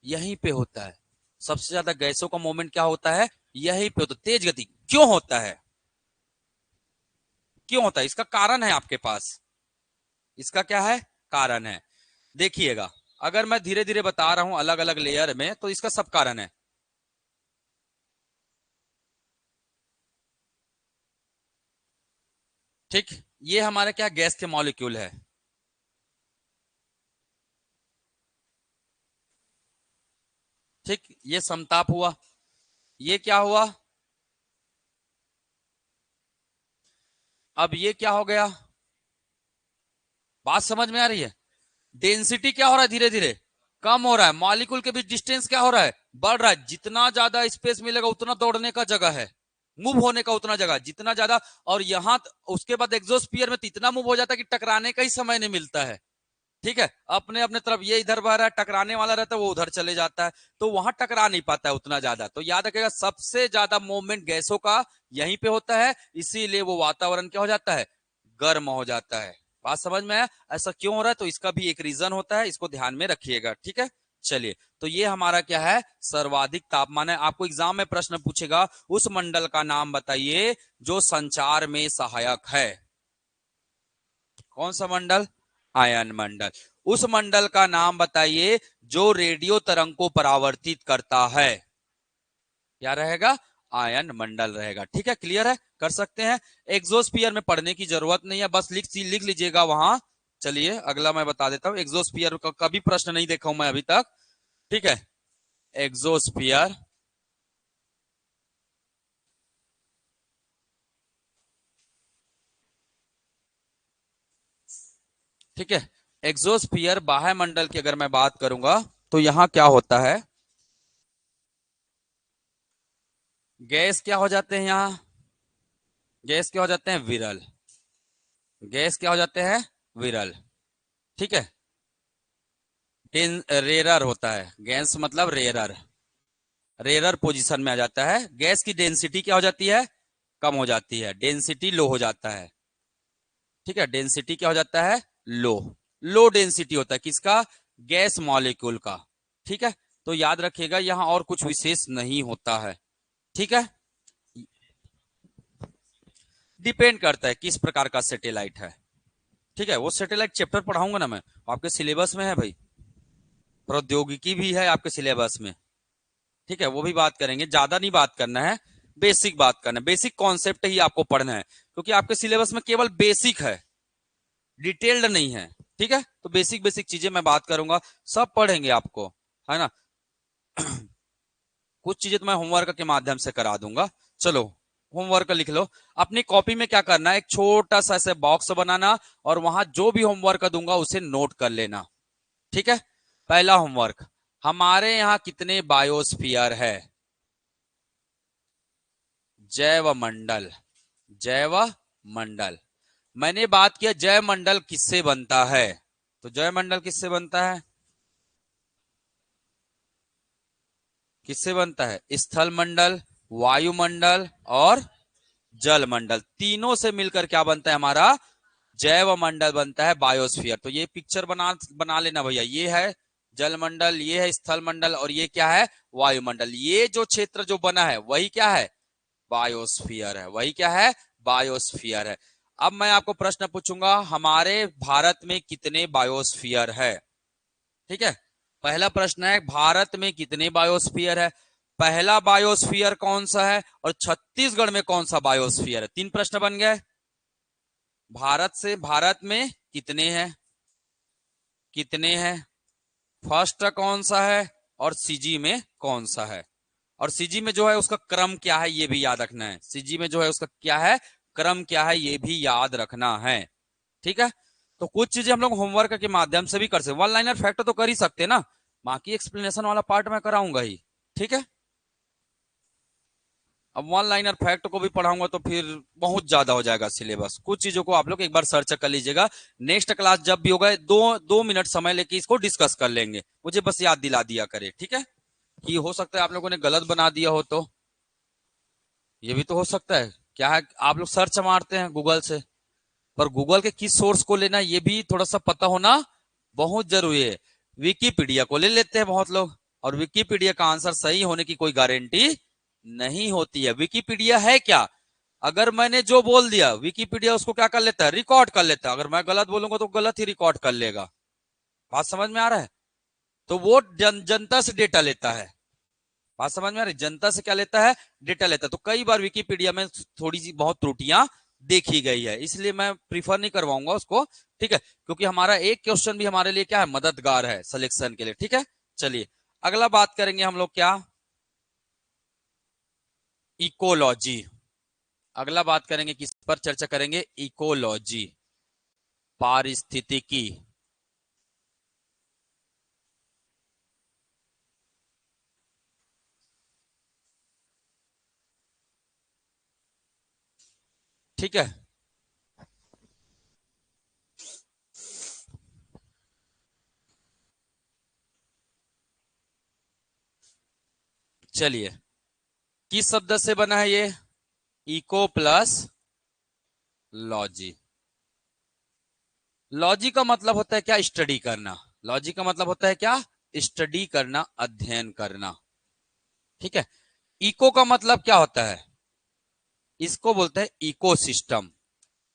यहीं पे होता है, सबसे ज्यादा गैसों का मूवमेंट क्या होता है, यहीं पे होता है, तेज गति, क्यों होता है, क्यों होता है, इसका कारण है आपके पास, इसका क्या है, कारण है, देखिएगा, अगर मैं धीरे धीरे बता रहा हूं अलग अलग लेयर में, तो इसका सब कारण है। ठीक, ये हमारे क्या गैस के मॉलिक्यूल है, ठीक, ये समताप हुआ, ये क्या हुआ, अब ये क्या हो गया, बात समझ में आ रही है, डेंसिटी क्या हो रहा है, धीरे धीरे कम हो रहा है, मॉलिक्यूल के बीच डिस्टेंस क्या हो रहा है, बढ़ रहा है, जितना ज्यादा स्पेस मिलेगा उतना दौड़ने का जगह है, मूव होने का उतना जगह जितना ज्यादा, और यहां उसके बाद एग्जोस्फीयर में तो इतना मूव हो जाता है कि टकराने का ही समय नहीं मिलता है। ठीक है, अपने अपने तरफ ये इधर बह रहा है, टकराने वाला रहता है वो उधर चले जाता है, तो वहां टकरा नहीं पाता है उतना ज्यादा, तो याद रखेगा सबसे ज्यादा मूवमेंट गैसों का यहीं पे होता है, इसीलिए वो वातावरण क्या हो जाता है, गर्म हो जाता है। बात समझ में आया, ऐसा क्यों हो रहा है, तो इसका भी एक रीजन होता है, इसको ध्यान में रखिएगा। ठीक है, चलिए, तो ये हमारा क्या है, सर्वाधिक तापमान है। आपको एग्जाम में प्रश्न पूछेगा उस मंडल का नाम बताइए जो संचार में सहायक है, कौन सा मंडल, आयन मंडल। उस मंडल का नाम बताइए जो रेडियो तरंग को परावर्तित करता है, क्या रहेगा, आयन मंडल रहेगा। ठीक है, क्लियर है, कर सकते हैं, एक्सोस्फीयर में पढ़ने की जरूरत नहीं है, बस लिख लीजिएगा वहां। चलिए अगला मैं बता देता हूं, एक्सोस्फीयर का कभी प्रश्न नहीं देखा हूं मैं अभी तक। ठीक है, एक्सोस्फीयर, ठीक है, एक्सोस्फीयर बाह्य मंडल की अगर मैं बात करूंगा तो यहां क्या होता है, गैस क्या हो जाते हैं यहां, गैस क्या हो जाते हैं, विरल, गैस क्या हो जाते हैं, विरल। ठीक है, रेरर होता है, गैस मतलब रेरर, रेरर पोजीशन में आ जाता है, गैस की डेंसिटी क्या हो जाती है, कम हो जाती है, डेंसिटी लो हो जाता है। ठीक है, डेंसिटी क्या हो जाता है, लो, लो डेंसिटी होता है किसका, गैस मॉलिक्यूल का। ठीक है, तो याद रखिएगा यहां और कुछ विशेष नहीं होता है। ठीक है, डिपेंड करता है किस प्रकार का सैटेलाइट है। ठीक है, वो सैटेलाइट चैप्टर पढ़ाऊंगा ना मैं, आपके सिलेबस में है भाई, प्रौद्योगिकी भी है आपके सिलेबस में। ठीक है, वो भी बात करेंगे, ज्यादा नहीं बात करना है, बेसिक बात करना है, बेसिक कॉन्सेप्ट ही आपको पढ़ना है, क्योंकि आपके सिलेबस में केवल बेसिक है, डिटेल्ड नहीं है। ठीक है, तो बेसिक बेसिक चीजें मैं बात करूंगा, सब पढ़ेंगे आपको, है ना। कुछ चीजें तो मैं होमवर्क के माध्यम से करा दूंगा। चलो होमवर्क लिख लो। अपनी कॉपी में क्या करना है, एक छोटा सा ऐसे बॉक्स बनाना और वहां जो भी होमवर्क दूंगा उसे नोट कर लेना। ठीक है, पहला होमवर्क, हमारे यहाँ कितने बायोस्फीयर है? जैव मंडल, जैव मंडल। मैंने बात किया जैव मंडल किससे बनता है, तो जैव मंडल किससे बनता है? किससे बनता है? स्थल मंडल, वायुमंडल और जल मंडल, तीनों से मिलकर क्या बनता है हमारा? जैव मंडल बनता है, बायोस्फीयर। तो ये पिक्चर बना बना लेना भैया, ये है जल मंडल, ये है स्थल मंडल और ये क्या है? वायुमंडल। ये जो क्षेत्र जो बना है वही क्या है? बायोस्फीयर है। वही क्या है? बायोस्फीयर है। अब मैं आपको प्रश्न पूछूंगा, हमारे भारत में कितने बायोस्फीयर है? ठीक है, पहला प्रश्न है भारत में कितने बायोस्फीयर है, पहला बायोस्फीयर कौन सा है और छत्तीसगढ़ में कौन सा बायोस्फीयर है? तीन प्रश्न बन गए। भारत में कितने हैं, कितने हैं, फर्स्ट कौन सा है और सीजी में कौन सा है, और सीजी में जो है उसका क्रम क्या है ये भी याद रखना है। सीजी में जो है उसका क्या है, क्रम क्या है ये भी याद रखना है। ठीक है, तो कुछ चीजें हम लोग होमवर्क के माध्यम से भी कर सकते, वन लाइनर फैक्ट तो कर ही सकते ना, बाकी एक्सप्लेनेशन वाला पार्ट मैं कराऊंगा ही। ठीक है, अब वन लाइनर फैक्ट को भी पढ़ाऊंगा तो फिर बहुत ज्यादा हो जाएगा सिलेबस। कुछ चीजों को आप लोग एक बार सर्च कर लीजिएगा, नेक्स्ट क्लास जब भी होगा 2 मिनट समय लेके इसको डिस्कस कर लेंगे, मुझे बस याद दिला दिया करे। ठीक है, कि हो सकता है आप लोगों ने गलत बना दिया हो, तो ये भी तो हो सकता है। क्या है, आप लोग सर्च मारते हैं गूगल से, पर गूगल के किस सोर्स को लेना ये भी थोड़ा सा पता होना बहुत जरूरी है। विकीपीडिया को ले लेते हैं बहुत लोग, और विकीपीडिया का आंसर सही होने की कोई गारंटी नहीं होती है। विकीपीडिया है क्या, अगर मैंने जो बोल दिया विकीपीडिया उसको क्या कर लेता है? रिकॉर्ड कर लेता है। अगर मैं गलत बोलूंगा तो गलत ही रिकॉर्ड कर लेगा। बात समझ में आ रहा है? तो वो जनता से डेटा लेता है। बात समझ में आ रही? जनता से क्या लेता है? डेटा लेता है। तो कई बार विकीपीडिया में थोड़ी सी बहुत त्रुटियां देखी गई है, इसलिए मैं प्रीफर नहीं करवाऊंगा उसको। ठीक है, क्योंकि हमारा एक क्वेश्चन भी हमारे लिए क्या है, मददगार है सिलेक्शन के लिए। ठीक है, चलिए अगला बात करेंगे हम लोग क्या, इकोलॉजी। अगला बात करेंगे किस पर चर्चा करेंगे? इकोलॉजी, पारिस्थितिकी। ठीक है, चलिए किस शब्द से बना है ये? Eco plus logy. लॉजी का मतलब होता है क्या? स्टडी करना। लॉजी का मतलब होता है क्या? स्टडी करना, अध्ययन करना। ठीक है, इको का मतलब क्या होता है? इसको बोलते हैं इकोसिस्टम।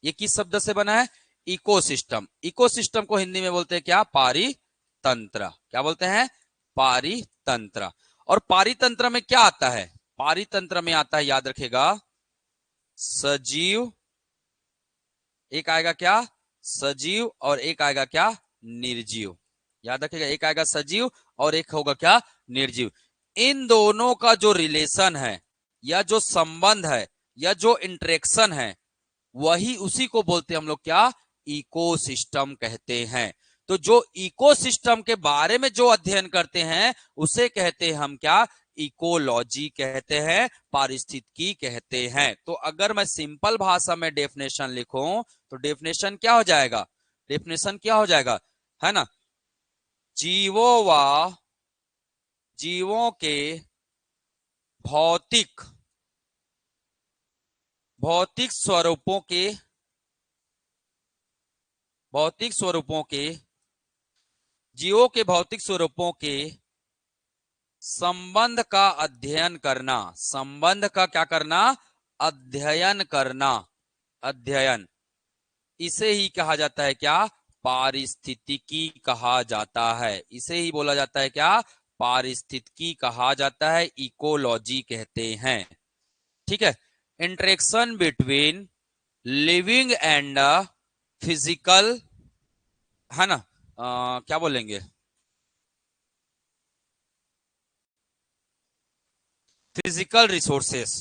ये किस शब्द से बना है? इकोसिस्टम। इकोसिस्टम को हिंदी में बोलते हैं क्या? पारितंत्र। क्या बोलते हैं? पारितंत्र। और पारितंत्र में क्या आता है? पारितंत्र में आता है, याद रखेगा, सजीव, एक आएगा क्या? सजीव, और एक आएगा क्या? निर्जीव। याद रखिएगा, एक आएगा सजीव और एक होगा क्या? निर्जीव। इन दोनों का जो रिलेशन है या जो संबंध है या जो इंटरेक्शन है, वही उसी को बोलते हैं हम लोग क्या? इकोसिस्टम कहते हैं। तो जो इकोसिस्टम के बारे में जो अध्ययन करते हैं उसे कहते हैं हम क्या? इकोलॉजी कहते हैं, पारिस्थितिकी कहते हैं। तो अगर मैं सिंपल भाषा में डेफिनेशन लिखूं तो डेफिनेशन क्या हो जाएगा? डेफिनेशन क्या हो जाएगा, है ना? जीवों व जीवों के भौतिक भौतिक स्वरूपों के भौतिक स्वरूपों के जीवों के भौतिक स्वरूपों के संबंध का अध्ययन करना। संबंध का क्या करना? अध्ययन करना, अध्ययन। इसे ही कहा जाता है क्या? पारिस्थितिकी कहा जाता है। इसे ही बोला जाता है क्या? पारिस्थितिकी कहा जाता है, इकोलॉजी कहते हैं। ठीक है, interaction between living and physical, है ना, क्या बोलेंगे, फिजिकल रिसोर्सेस।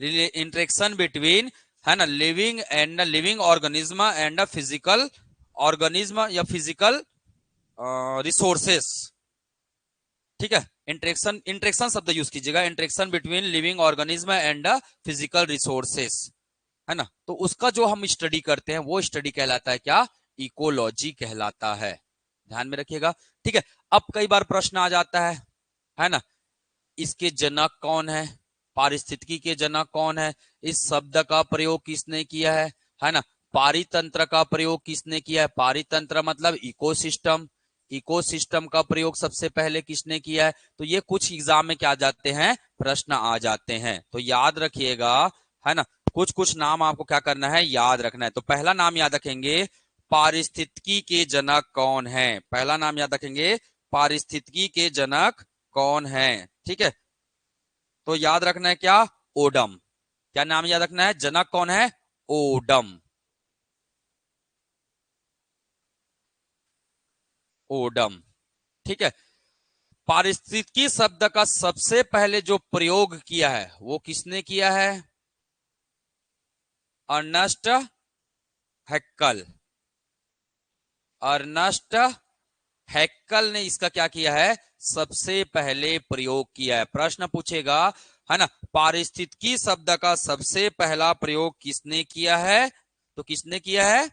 इंटरेक्शन बिटवीन, है ना, living organism and a physical organism या फिजिकल रिसोर्सेस। ठीक है, इंटरेक्शन इंटरेक्शन शब्द यूज कीजिएगा, interaction between living organism and physical resources, है ना। तो उसका जो हम स्टडी करते हैं वो स्टडी कहलाता है क्या? इकोलॉजी कहलाता है, ध्यान में रखिएगा। ठीक है, अब कई बार प्रश्न आ जाता है ना, इसके जनक कौन है, पारिस्थितिकी के जनक कौन है, इस शब्द का प्रयोग किसने किया है ना। पारितंत्र का प्रयोग किसने किया है? पारितंत्र मतलब इकोसिस्टम, इकोसिस्टम का प्रयोग सबसे पहले किसने किया है? तो ये कुछ एग्जाम में क्या आ जाते हैं, प्रश्न आ जाते हैं, तो याद रखिएगा, है ना। कुछ कुछ नाम आपको क्या करना है, याद रखना है। तो पहला नाम याद रखेंगे, पारिस्थितिकी के जनक कौन है, पहला नाम याद रखेंगे, पारिस्थितिकी के जनक कौन है। ठीक है, तो याद रखना है क्या? ओडम। क्या नाम याद रखना है? जनक कौन है? Odum, Odum. ठीक है, पारिस्थितिकी शब्द का सबसे पहले जो प्रयोग किया है वो किसने किया है? अर्नस्ट हैक्कल, अर्नस्ट हैक्कल ने इसका क्या किया है? सबसे पहले प्रयोग किया है। प्रश्न पूछेगा, है ना, पारिस्थितिकी शब्द का सबसे पहला प्रयोग किसने किया है? तो किसने किया है?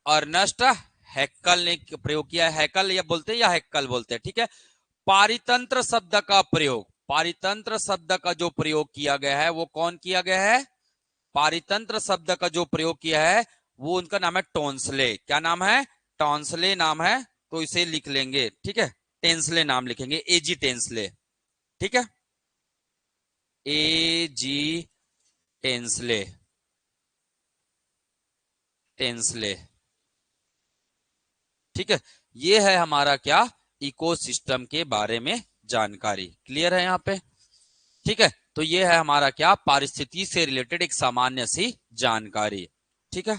अर्नस्ट हैक्कल ने प्रयोग किया है। हैकल या बोलते हैं या हैक्कल बोलते हैं, ठीक है। पारितंत्र शब्द का प्रयोग, पारितंत्र शब्द का जो प्रयोग किया गया है वो कौन किया गया है? पारितंत्र शब्द का जो प्रयोग किया है वो उनका नाम है टोंसले। क्या नाम है? टोंसले नाम है, तो इसे लिख लेंगे, ठीक है। टेंसले नाम लिखेंगे, एजी टेंसले, ठीक है, एजी टेंसले, टेंसले। ठीक है, ये है हमारा क्या? इकोसिस्टम के बारे में जानकारी। क्लियर है यहाँ पे? ठीक है, तो ये है हमारा क्या? पारिस्थिति से रिलेटेड एक सामान्य सी जानकारी। ठीक है,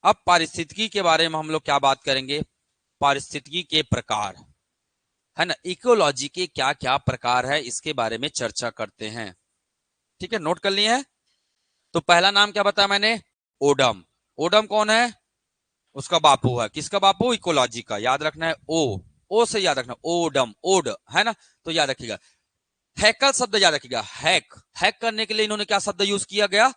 अब पारिस्थितिकी के बारे में हम लोग क्या बात करेंगे? पारिस्थितिकी के प्रकार, है ना, इकोलॉजी के क्या क्या प्रकार है इसके बारे में चर्चा करते हैं। ठीक है, नोट कर लिए हैं? तो पहला नाम क्या बताया मैंने? ओडम। ओडम कौन है? उसका बापू है। किसका बापू? इकोलॉजी का। याद रखना है, ओ से याद रखना, ओडम, ओड, है ना। तो याद रखिएगा। हैकल शब्द याद रखिएगा, हैक, हैक करने के लिए इन्होंने क्या शब्द यूज किया गया?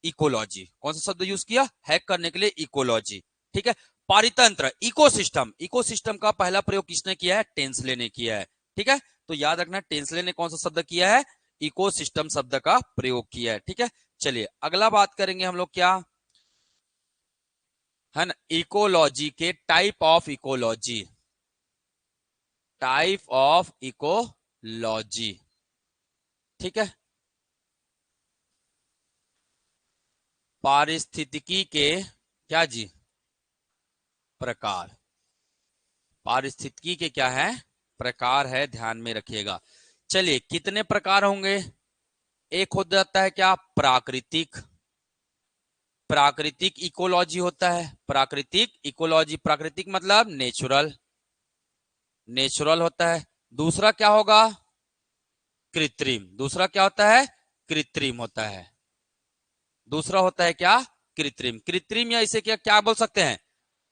इकोलॉजी। कौन सा शब्द यूज किया हैक करने के लिए? इकोलॉजी। ठीक है, पारितंत्र, इकोसिस्टम, इकोसिस्टम का पहला प्रयोग किसने किया है? टेंसले ने किया है। ठीक है, तो याद रखना टेंसले ने कौन सा शब्द किया है? इकोसिस्टम शब्द का प्रयोग किया है। ठीक है, चलिए अगला बात करेंगे हम लोग, क्या है ना, इकोलॉजी के type of ecology, type of ecology. ठीक है, पारिस्थितिकी के क्या जी? प्रकार, पारिस्थितिकी के क्या है? प्रकार है, ध्यान में रखिएगा। चलिए, कितने प्रकार होंगे? एक हो जाता है क्या? प्राकृतिक, प्राकृतिक इकोलॉजी होता है, प्राकृतिक इकोलॉजी, प्राकृतिक मतलब नेचुरल, नेचुरल होता है। दूसरा क्या होगा? कृत्रिम। दूसरा क्या होता है? कृत्रिम होता है। दूसरा होता है क्या? कृत्रिम। कृत्रिम या इसे क्या क्या बोल सकते हैं?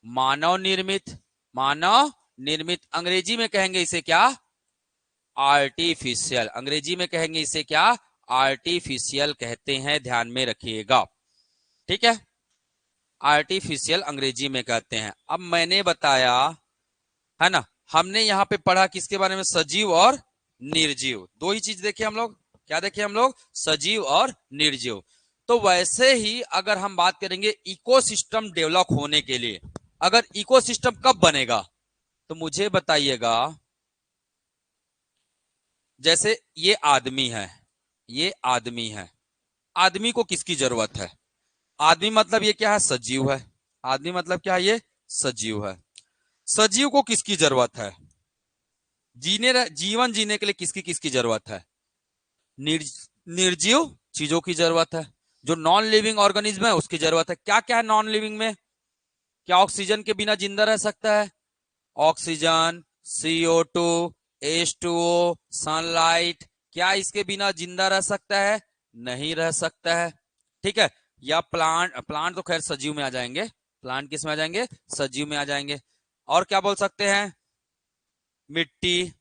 मानव निर्मित, मानव निर्मित। अंग्रेजी में कहेंगे इसे क्या? आर्टिफिशियल। अंग्रेजी में कहेंगे इसे क्या? आर्टिफिशियल कहते हैं, ध्यान में रखिएगा। ठीक है, आर्टिफिशियल अंग्रेजी में कहते हैं। अब मैंने बताया, है ना, हमने यहाँ पे पढ़ा किसके बारे में? सजीव और निर्जीव। दो ही चीज देखे हम लोग। क्या देखे हम लोग? सजीव और निर्जीव। तो वैसे ही अगर हम बात करेंगे इकोसिस्टम डेवलप होने के लिए, अगर इकोसिस्टम कब बनेगा तो मुझे बताइएगा। जैसे ये आदमी है, ये आदमी है, आदमी को किसकी जरूरत है? आदमी मतलब ये क्या है? सजीव है। आदमी मतलब क्या है? ये सजीव है। सजीव को किसकी जरूरत है? जीवन जीने के लिए किसकी किसकी जरूरत है? निर्जीव चीजों की जरूरत है। जो नॉन लिविंग ऑर्गेनिज्म है उसकी जरूरत है। क्या क्या है नॉन लिविंग में? क्या ऑक्सीजन के बिना जिंदा रह सकता है? ऑक्सीजन, CO2, H2O, सनलाइट, क्या इसके बिना जिंदा रह सकता है? नहीं रह सकता है, ठीक है। या प्लांट, प्लांट तो खैर सजीव में आ जाएंगे, प्लांट किस में आ जाएंगे? सजीव में आ जाएंगे। और क्या बोल सकते हैं? मिट्टी,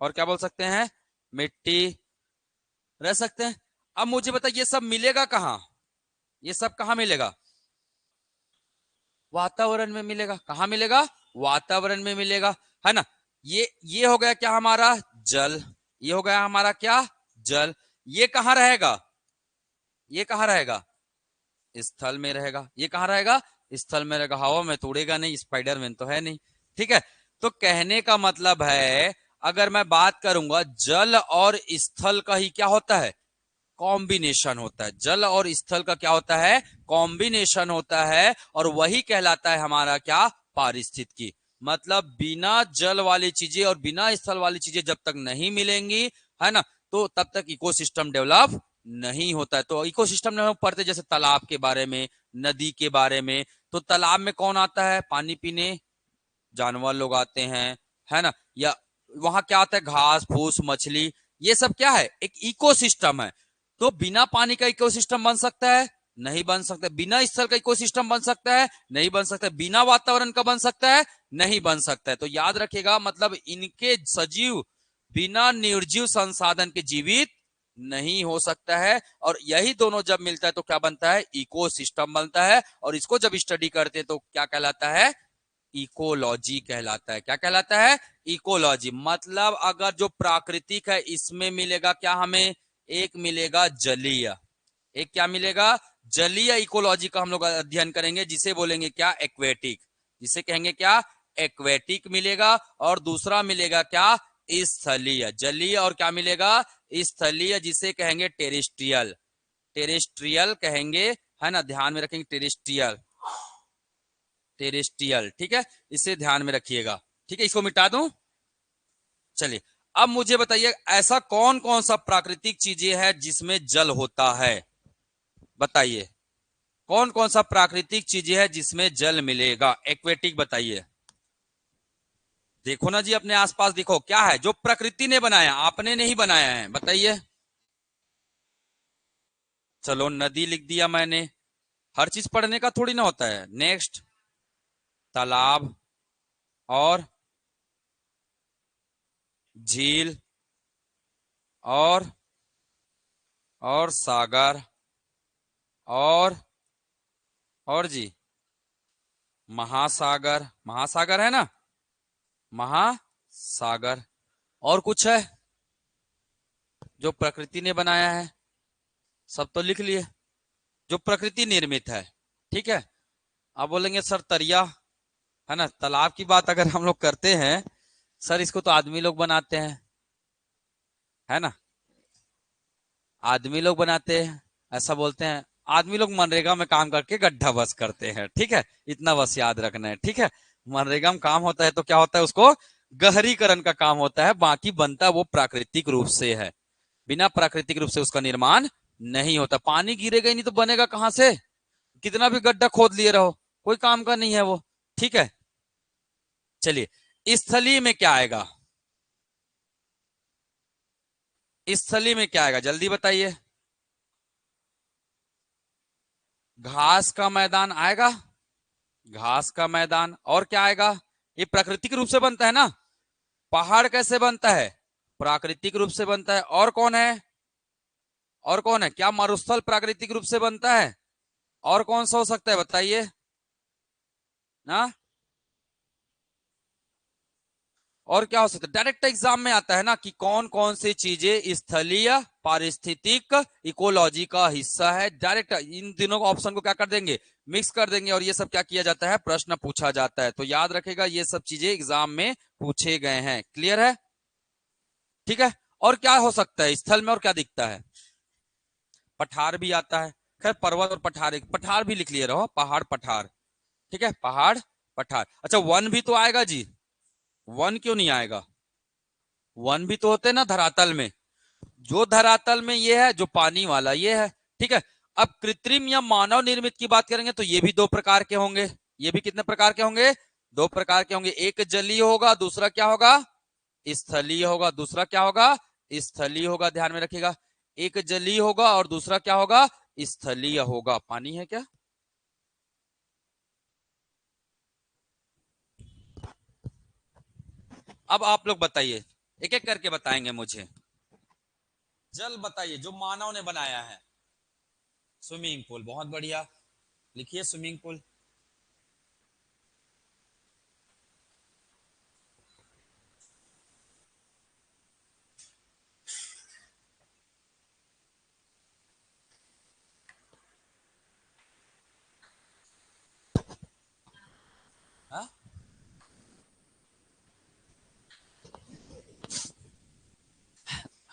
और क्या बोल सकते हैं? मिट्टी रह सकते हैं। अब मुझे बता, ये सब मिलेगा कहाँ? ये सब कहाँ मिलेगा? वातावरण में मिलेगा। कहाँ मिलेगा? वातावरण में मिलेगा, है ना। ये हो गया क्या हमारा? जल। ये हो गया हमारा क्या? जल। ये कहाँ रहेगा? ये कहाँ रहेगा? स्थल में रहेगा। ये कहाँ रहेगा? स्थल में रहेगा। हवा में तो उड़ेगा नहीं, स्पाइडरमैन तो है नहीं, ठीक है। तो कहने का मतलब है, अगर मैं बात करूंगा, जल और स्थल का ही क्या होता है? कॉम्बिनेशन होता है। जल और स्थल का क्या होता है? कॉम्बिनेशन होता है, और वही कहलाता है हमारा क्या? पारिस्थितिकी। मतलब बिना जल वाली चीजें और बिना स्थल वाली चीजें जब तक नहीं मिलेंगी, है ना, तो तब तक इकोसिस्टम डेवलप नहीं होता है। तो इकोसिस्टम में हम पढ़ते जैसे तालाब के बारे में, नदी के बारे में। तो तालाब में कौन आता है पानी पीने? जानवर लोग आते हैं, है ना। या वहां क्या आता है? घास फूस, मछली, ये सब क्या है? एक इकोसिस्टम है। तो बिना पानी का इकोसिस्टम बन सकता है? नहीं बन सकता। बिना स्थल का इकोसिस्टम बन सकता है? नहीं बन सकता। बिना वातावरण का बन सकता है? नहीं बन सकता है। तो याद रखिएगा, मतलब इनके सजीव बिना निर्जीव संसाधन के जीवित नहीं हो सकता है। और यही दोनों जब मिलता है तो क्या बनता है? इकोसिस्टम बनता है। और इसको जब स्टडी करते हैं तो क्या कहलाता है? इकोलॉजी कहलाता है। क्या कहलाता है? इकोलॉजी। मतलब अगर जो प्राकृतिक है इसमें मिलेगा क्या हमें? एक मिलेगा जलीय। एक क्या मिलेगा? जलीय इकोलॉजी का हम लोग अध्ययन करेंगे, जिसे बोलेंगे क्या? एक्वेटिक। जिसे कहेंगे क्या? एक्वेटिक मिलेगा। और दूसरा मिलेगा क्या? स्थलीय। जलीय और क्या मिलेगा? स्थलीय, जिसे कहेंगे टेरेस्ट्रियल। टेरेस्ट्रियल कहेंगे, है ना, ध्यान में रखेंगे, टेरेस्ट्रियल। टेरेस्ट्रियल, ठीक है, इसे ध्यान में रखिएगा, ठीक है। इसको मिटा दूं? चलिए, अब मुझे बताइए, ऐसा कौन कौन सा प्राकृतिक चीजें है जिसमें जल होता है? बताइए, कौन कौन सा प्राकृतिक चीजें है जिसमें जल मिलेगा? एक्वेटिक बताइए। देखो ना जी, अपने आसपास देखो, क्या है जो प्रकृति ने बनाया, आपने नहीं बनाया है, बताइए। चलो, नदी लिख दिया मैंने। हर चीज पढ़ने का थोड़ी ना होता है। नेक्स्ट, तालाब, और झील, और सागर, और जी महासागर। महासागर है ना, महासागर। और कुछ है जो प्रकृति ने बनाया है? सब तो लिख लिए, जो प्रकृति निर्मित है, ठीक है। अब बोलेंगे सर तरिया, है ना, तालाब की बात अगर हम लोग करते हैं, सर इसको तो आदमी लोग बनाते हैं, है ना, आदमी लोग बनाते हैं, ऐसा बोलते हैं। आदमी लोग मनरेगा में काम करके गड्ढा बस करते हैं, ठीक है, इतना बस याद रखना है, ठीक है। मनरेगा में काम होता है तो क्या होता है? उसको गहरीकरण का काम होता है, बाकी बनता वो प्राकृतिक रूप से है। बिना प्राकृतिक रूप से उसका निर्माण नहीं होता। पानी गिरेगा ही नहीं तो बनेगा कहां से? कितना भी गड्ढा खोद लिए रहो, कोई काम का नहीं है वो, ठीक है। चलिए, स्थलीय में क्या आएगा? स्थलीय में क्या आएगा, जल्दी बताइए। घास का मैदान आएगा, घास का मैदान। और क्या आएगा? ये प्राकृतिक रूप से बनता है ना। पहाड़ कैसे बनता है? प्राकृतिक रूप से बनता है। और कौन है? और कौन है? क्या मरुस्थल प्राकृतिक रूप से बनता है? और कौन सा हो सकता है, बताइए ना। और क्या हो सकता है? डायरेक्ट एग्जाम में आता है ना कि कौन कौन सी चीजें स्थलीय पारिस्थितिक इकोलॉजी का हिस्सा है। डायरेक्ट इन तीनों ऑप्शन को क्या कर देंगे? मिक्स कर देंगे, और ये सब क्या किया जाता है? प्रश्न पूछा जाता है। तो याद रखेगा, ये सब चीजें एग्जाम में पूछे गए हैं। क्लियर है? ठीक है। और क्या हो सकता है स्थल में? और क्या दिखता है? पठार भी आता है। खैर, पर्वत और पठार, पठार भी लिख लिए रहो, पहाड़ पठार, ठीक है, पहाड़ पठार। अच्छा, वन भी तो आएगा जी। वन क्यों नहीं आएगा? वन भी तो होते हैं ना धरातल में। जो धरातल में ये है, जो पानी वाला ये है, ठीक है। अब कृत्रिम या मानव निर्मित की बात करेंगे तो ये भी दो प्रकार के होंगे। ये भी कितने प्रकार के होंगे? दो प्रकार के होंगे। एक जलीय होगा, दूसरा क्या होगा? स्थलीय होगा, दूसरा क्या होगा, स्थलीय होगा, ध्यान में रखिएगा। एक जलीय होगा और दूसरा क्या होगा, स्थलीय होगा। पानी है क्या? अब आप लोग बताइए, एक एक करके बताएंगे मुझे। जल बताइए जो मानव ने बनाया है। स्विमिंग पूल, बहुत बढ़िया, लिखिए स्विमिंग पूल। हाँ,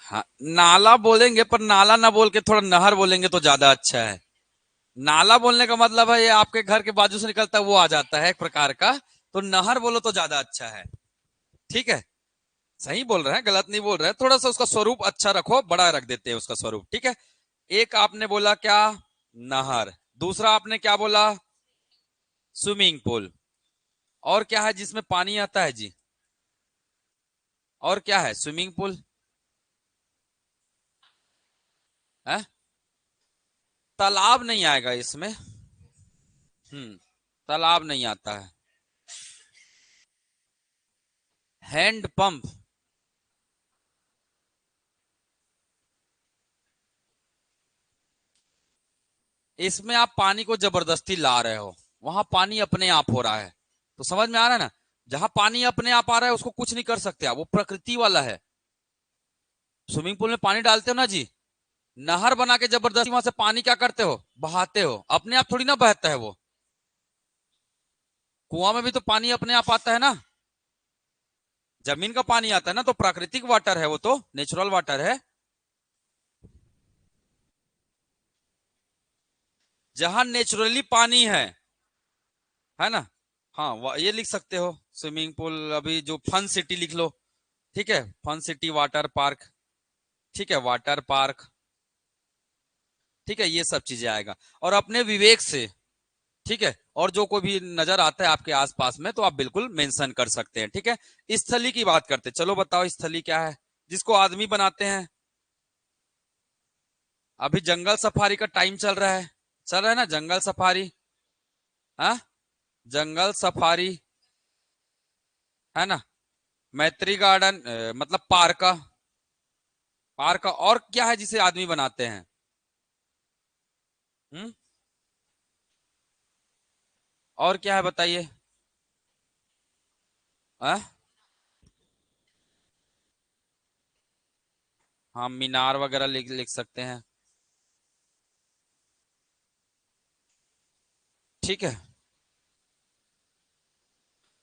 हाँ, नाला बोलेंगे पर नाला ना बोल के थोड़ा नहर बोलेंगे तो ज्यादा अच्छा है। नाला बोलने का मतलब है ये आपके घर के बाजू से निकलता है वो आ जाता है एक प्रकार का, तो नहर बोलो तो ज्यादा अच्छा है। ठीक है, सही बोल रहे हैं, गलत नहीं बोल रहे हैं, थोड़ा सा उसका स्वरूप अच्छा रखो, बड़ा रख देते हैं उसका स्वरूप। ठीक है, एक आपने बोला क्या, नहर, दूसरा आपने क्या बोला, स्विमिंग पूल, और क्या है जिसमें पानी आता है जी, और क्या है, स्विमिंग पूल है, तालाब नहीं आएगा इसमें। तालाब नहीं आता है। हैंड पंप, इसमें आप पानी को जबरदस्ती ला रहे हो, वहां पानी अपने आप हो रहा है, तो समझ में आ रहा है ना। जहां पानी अपने आप आ रहा है उसको कुछ नहीं कर सकते आप, वो प्रकृति वाला है। स्विमिंग पूल में पानी डालते हो ना जी, नहर बना के जबरदस्ती वहां से पानी क्या करते हो, बहाते हो, अपने आप थोड़ी ना बहता है वो। कुआं में भी तो पानी अपने आप आता है ना, जमीन का पानी आता है ना, तो प्राकृतिक वाटर है वो, तो नेचुरल वाटर है। जहां नेचुरली पानी है ना। हाँ, ये लिख सकते हो स्विमिंग पूल, अभी जो फन सिटी लिख लो। ठीक है, फन सिटी वाटर पार्क, ठीक है, वाटर पार्क, ठीक है, ये सब चीजें आएगा। और अपने विवेक से, ठीक है, और जो कोई भी नजर आता है आपके आसपास में तो आप बिल्कुल मेंशन कर सकते हैं। ठीक है, स्थली की बात करते हैं, चलो बताओ स्थली क्या है, जिसको आदमी बनाते हैं। अभी जंगल सफारी का टाइम चल रहा है ना, जंगल सफारी। हाँ, जंगल सफारी, है ना, मैत्री गार्डन, मतलब पार्क, पार्क, और क्या है जिसे आदमी बनाते हैं। हम्म, और क्या है बताइए। हाँ, हाँ, मीनार वगैरह लिख लिख सकते हैं। ठीक है,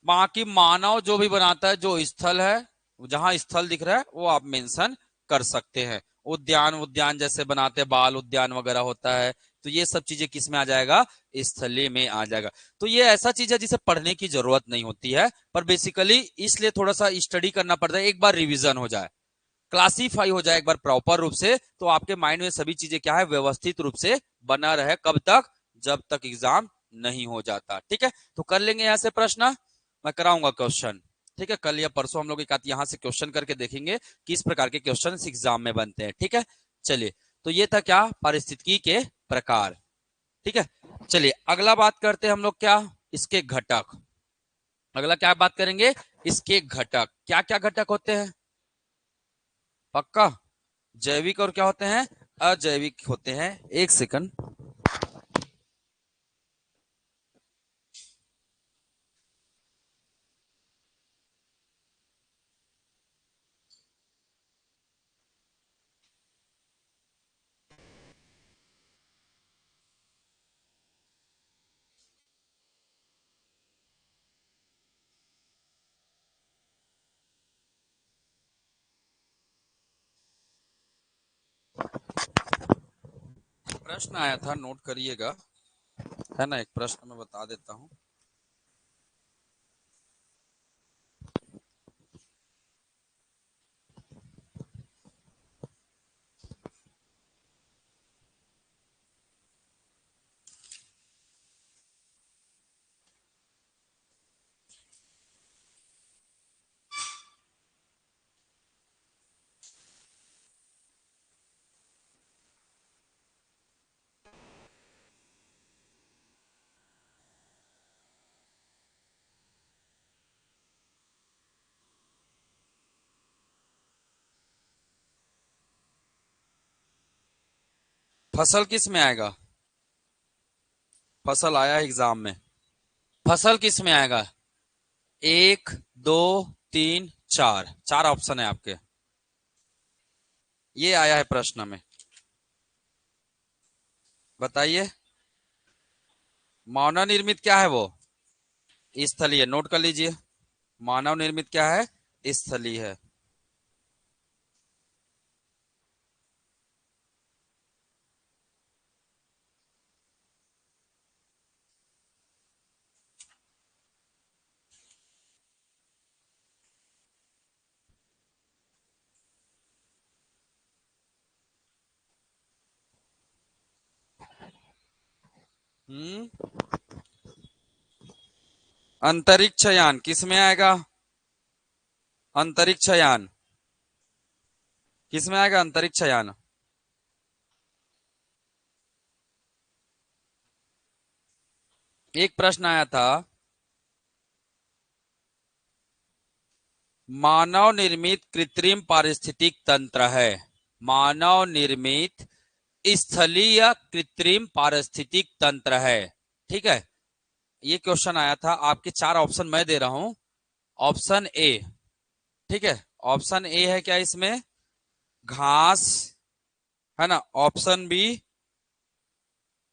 बाकी मानव जो भी बनाता है, जो स्थल है, जहां स्थल दिख रहा है वो आप मेंशन कर सकते हैं। उद्यान, उद्यान जैसे बनाते हैं, बाल उद्यान वगैरह होता है, तो ये सब चीजें किस में आ जाएगा, स्थलीय में आ जाएगा। तो ये ऐसा चीज है जिसे पढ़ने की जरूरत नहीं होती है, पर बेसिकली इसलिए थोड़ा सा स्टडी करना पड़ता है, एक बार रिविजन हो जाए, क्लासीफाई हो जाए एक बार प्रॉपर रूप से, तो आपके माइंड में सभी चीजें क्या है, व्यवस्थित रूप से बना रहे। कब तक, जब तक एग्जाम नहीं हो जाता। ठीक है, तो कर लेंगे यहाँ से प्रश्न, मैं कराऊंगा क्वेश्चन। ठीक है, कल या परसों हम लोग एक आध यहाँ से क्वेश्चन करके देखेंगे किस प्रकार के क्वेश्चन एग्जाम में बनते हैं। ठीक है, चलिए, तो ये था क्या, पारिस्थितिकी के प्रकार। ठीक है, चलिए अगला बात करते हैं हम लोग क्या, इसके घटक। अगला क्या बात करेंगे, इसके घटक, क्या क्या घटक होते हैं, पक्का, जैविक और क्या होते हैं, अजैविक होते हैं। एक सेकंड, प्रश्न आया था, नोट करिएगा, है ना, एक प्रश्न मैं बता देता हूँ। फसल किस में आएगा? फसल आया एग्जाम में। फसल किस में आएगा? 1 2 3 4, 4 ऑप्शन है आपके। ये आया है प्रश्न में। बताइए मानव निर्मित क्या है वो? स्थलीय। नोट कर लीजिए, मानव निर्मित क्या है? स्थलीय है। हम्म। अंतरिक्ष यान किस में आएगा? अंतरिक्ष यान किस में आएगा? अंतरिक्ष यान। एक प्रश्न आया था, मानव निर्मित कृत्रिम पारिस्थितिक तंत्र है। मानव निर्मित स्थलीय कृत्रिम पारिस्थितिक तंत्र है। ठीक है, ये क्वेश्चन आया था। आपके 4 ऑप्शन मैं दे रहा हूं। ऑप्शन ए, ठीक है, ऑप्शन ए है क्या इसमें? घास, है ना। ऑप्शन बी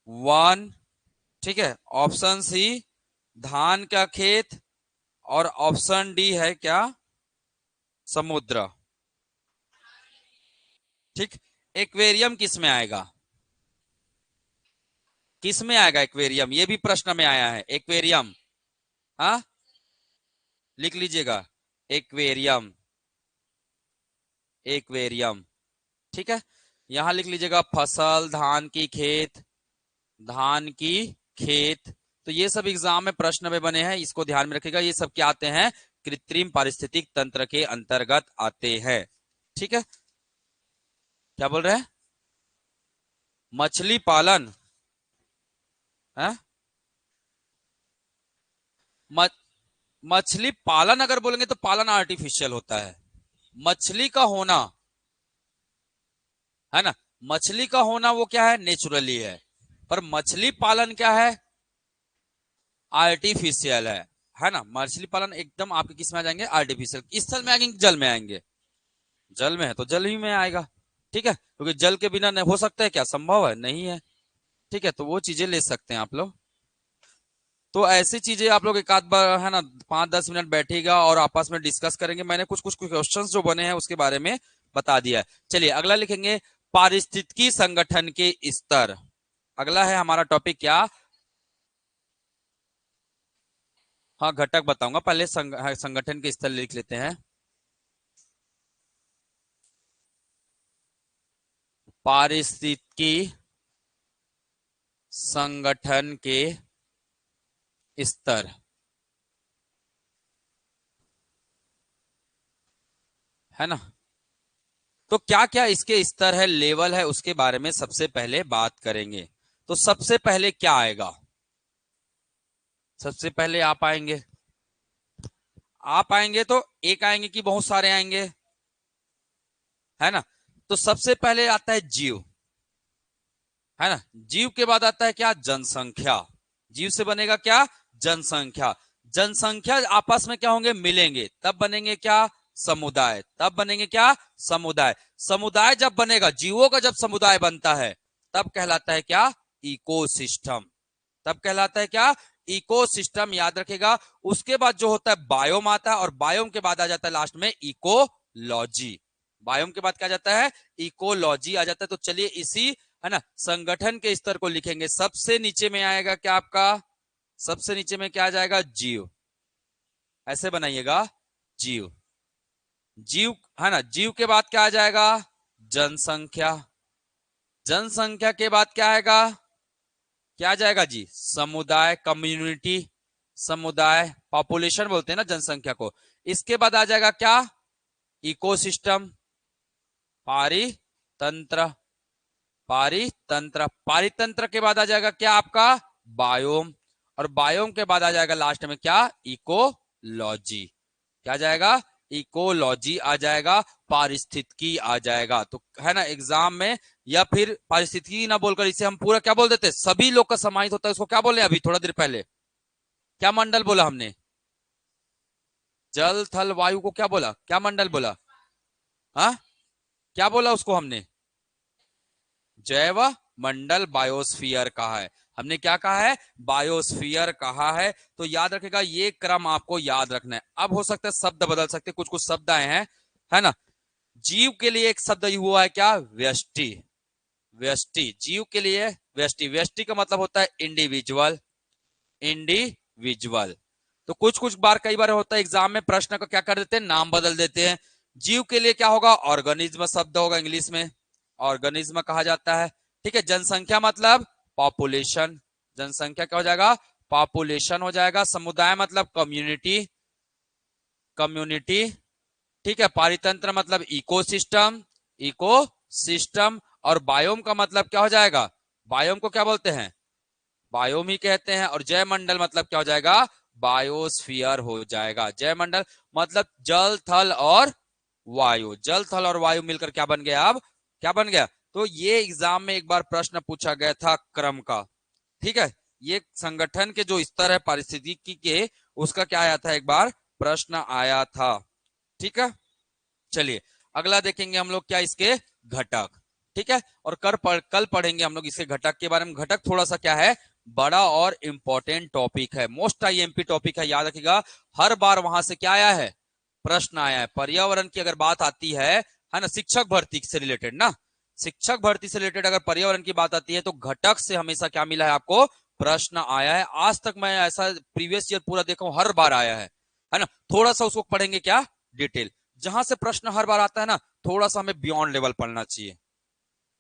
वन, ठीक है। ऑप्शन सी धान का खेत, और ऑप्शन डी है क्या? समुद्र। ठीक। एक्वेरियम किस में आएगा? किस में आएगा एक्वेरियम? ये भी प्रश्न में आया है, एक्वेरियम। हाँ, लिख लीजिएगा, एक्वेरियम, एक्वेरियम। ठीक है, यहां लिख लीजिएगा फसल, धान की खेत, धान की खेत। तो ये सब एग्जाम में प्रश्न में बने हैं, इसको ध्यान में रखिएगा। ये सब क्या आते हैं? कृत्रिम पारिस्थितिक तंत्र के अंतर्गत आते हैं। ठीक है, क्या बोल रहे हैं? मछली पालन है? म, मछली पालन अगर बोलेंगे तो पालन आर्टिफिशियल होता है। मछली का होना, है ना, मछली का होना वो क्या है? नेचुरली है। पर मछली पालन क्या है? आर्टिफिशियल है ना। मछली पालन एकदम आपके किस में आ जाएंगे? आर्टिफिशियल। स्थल में आएंगे, जल में आएंगे? जल में है तो जल ही में आएगा। ठीक है, क्योंकि जल के बिना हो सकता है क्या? संभव है? नहीं है। ठीक है, तो वो चीजें ले सकते हैं आप लोग। तो ऐसी चीजें आप लोग एक आध बार, है ना, 5-10 मिनट बैठेगा और आपस में डिस्कस करेंगे। मैंने कुछ कुछ क्वेश्चंस जो बने हैं उसके बारे में बता दिया है। चलिए अगला लिखेंगे, पारिस्थितिकी संगठन के स्तर। अगला है हमारा टॉपिक क्या? हाँ, घटक बताऊंगा, पहले संगठन के स्तर लिख लेते हैं। पारिस्थितिकी संगठन के स्तर, है ना। तो क्या क्या इसके स्तर है, लेवल है, उसके बारे में सबसे पहले बात करेंगे। तो सबसे पहले क्या आएगा? सबसे पहले आप आएंगे। आप आएंगे तो एक आएंगे कि बहुत सारे आएंगे? है ना। तो सबसे पहले आता है जीव, है ना। जीव के बाद आता है क्या? जनसंख्या। जीव से बनेगा क्या? जनसंख्या। जनसंख्या आपस में क्या होंगे? मिलेंगे, तब बनेंगे क्या? समुदाय। तब बनेंगे क्या? समुदाय। समुदाय जब बनेगा, जीवों का जब समुदाय बनता है, तब कहलाता है क्या? इकोसिस्टम। तब कहलाता है क्या? इकोसिस्टम। याद रखेगा। उसके बाद जो होता है बायोम आता है, और बायोम के बाद आ जाता है लास्ट में इकोलॉजी। बायोम के बाद क्या जाता है? इकोलॉजी आ जाता है। तो चलिए इसी, है ना, संगठन के स्तर को लिखेंगे। सबसे नीचे में आएगा क्या आपका? सबसे नीचे में क्या आ जाएगा? जीव। ऐसे बनाइएगा, जीव। जीव, है ना। जीव के बाद क्या आ जाएगा? जनसंख्या। जनसंख्या के बाद क्या आएगा? क्या आ जाएगा जी? समुदाय, कम्युनिटी। समुदाय, पॉपुलेशन बोलते हैं ना जनसंख्या को। इसके बाद आ जाएगा क्या? इकोसिस्टम, पारितंत्र। पारितंत्र। पारितंत्र के बाद आ जाएगा क्या आपका? बायोम। और बायोम के बाद आ जाएगा लास्ट में क्या? इकोलॉजी। क्या जाएगा? इकोलॉजी आ जाएगा, पारिस्थितिकी आ जाएगा। तो है ना एग्जाम में, या फिर पारिस्थितिकी ना बोलकर इसे हम पूरा क्या बोल देते हैं, सभी लोग का समाहित होता है, उसको क्या बोले अभी थोड़ा देर पहले, क्या मंडल बोला हमने, जल थल वायु को क्या बोला, क्या मंडल बोला, हाँ क्या बोला उसको हमने, जैव मंडल बायोस्फीयर कहा है हमने, क्या कहा है, बायोस्फीयर कहा है। तो याद रखेगा, ये क्रम आपको याद रखना है। अब हो सकता है शब्द बदल सकते, कुछ कुछ शब्द आए हैं, है ना। जीव के लिए एक शब्द हुआ है क्या, व्यष्टि, व्यष्टि जीव के लिए व्यष्टि, व्यष्टि का मतलब होता है इंडिविजुअल, इंडिविजुअल। तो कुछ कुछ बार कई बार होता है एग्जाम में प्रश्न का क्या कर देते हैं, नाम बदल देते हैं। जीव के लिए क्या होगा, ऑर्गेनिज्म शब्द होगा, इंग्लिश में ऑर्गेनिज्म कहा जाता है। ठीक है, जनसंख्या मतलब पॉपुलेशन, जनसंख्या क्या हो जाएगा, पॉपुलेशन हो जाएगा। समुदाय मतलब कम्युनिटी, कम्युनिटी। ठीक है, पारितंत्र मतलब इकोसिस्टम, इकोसिस्टम। और बायोम का मतलब क्या हो जाएगा, बायोम को क्या बोलते हैं, बायोम ही कहते हैं। और जयमंडल मतलब क्या हो जाएगा, बायोस्फीयर हो जाएगा। जयमंडल मतलब जल थल और वायु, जल थल और वायु मिलकर क्या बन गया, अब क्या बन गया। तो ये एग्जाम में एक बार प्रश्न पूछा गया था क्रम का। ठीक है, ये संगठन के जो स्तर है पारिस्थितिकी के, उसका क्या आया था, एक बार प्रश्न आया था। ठीक है, चलिए अगला देखेंगे हम लोग क्या, इसके घटक। ठीक है, और कल पढ़ेंगे हम लोग इसके घटक के बारे में। घटक थोड़ा सा क्या है, बड़ा और इंपॉर्टेंट टॉपिक है, मोस्ट आईएमपी टॉपिक है, याद रखिएगा। हर बार वहां से क्या आया है, प्रश्न आया है। पर्यावरण की अगर बात आती है ना, शिक्षक भर्ती से रिलेटेड ना, शिक्षक भर्ती से रिलेटेड अगर पर्यावरण की बात आती है तो घटक से हमेशा क्या मिला है आपको, प्रश्न आया है। आज तक मैं ऐसा प्रीवियस ईयर पूरा देखा हूं, हर बार आया है ना। थोड़ा सा उसको पढ़ेंगे क्या, डिटेल। जहां से प्रश्न हर बार आता है ना, थोड़ा सा हमें बियॉन्ड लेवल पढ़ना चाहिए।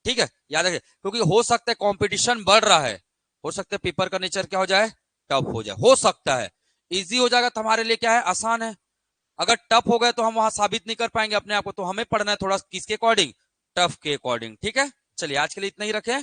ठीक है, याद रखिए, क्योंकि हो सकता है कंपटीशन बढ़ रहा है, हो सकता है पेपर का नेचर क्या हो जाए, टफ हो जाए, हो सकता है। इजी हो जाएगा तो हमारे लिए क्या है, आसान है। अगर टफ हो गए तो हम वहां साबित नहीं कर पाएंगे अपने आप को, तो हमें पढ़ना है थोड़ा किसके अकॉर्डिंग, टफ के अकॉर्डिंग। ठीक है, चलिए आज के लिए इतना ही रखें।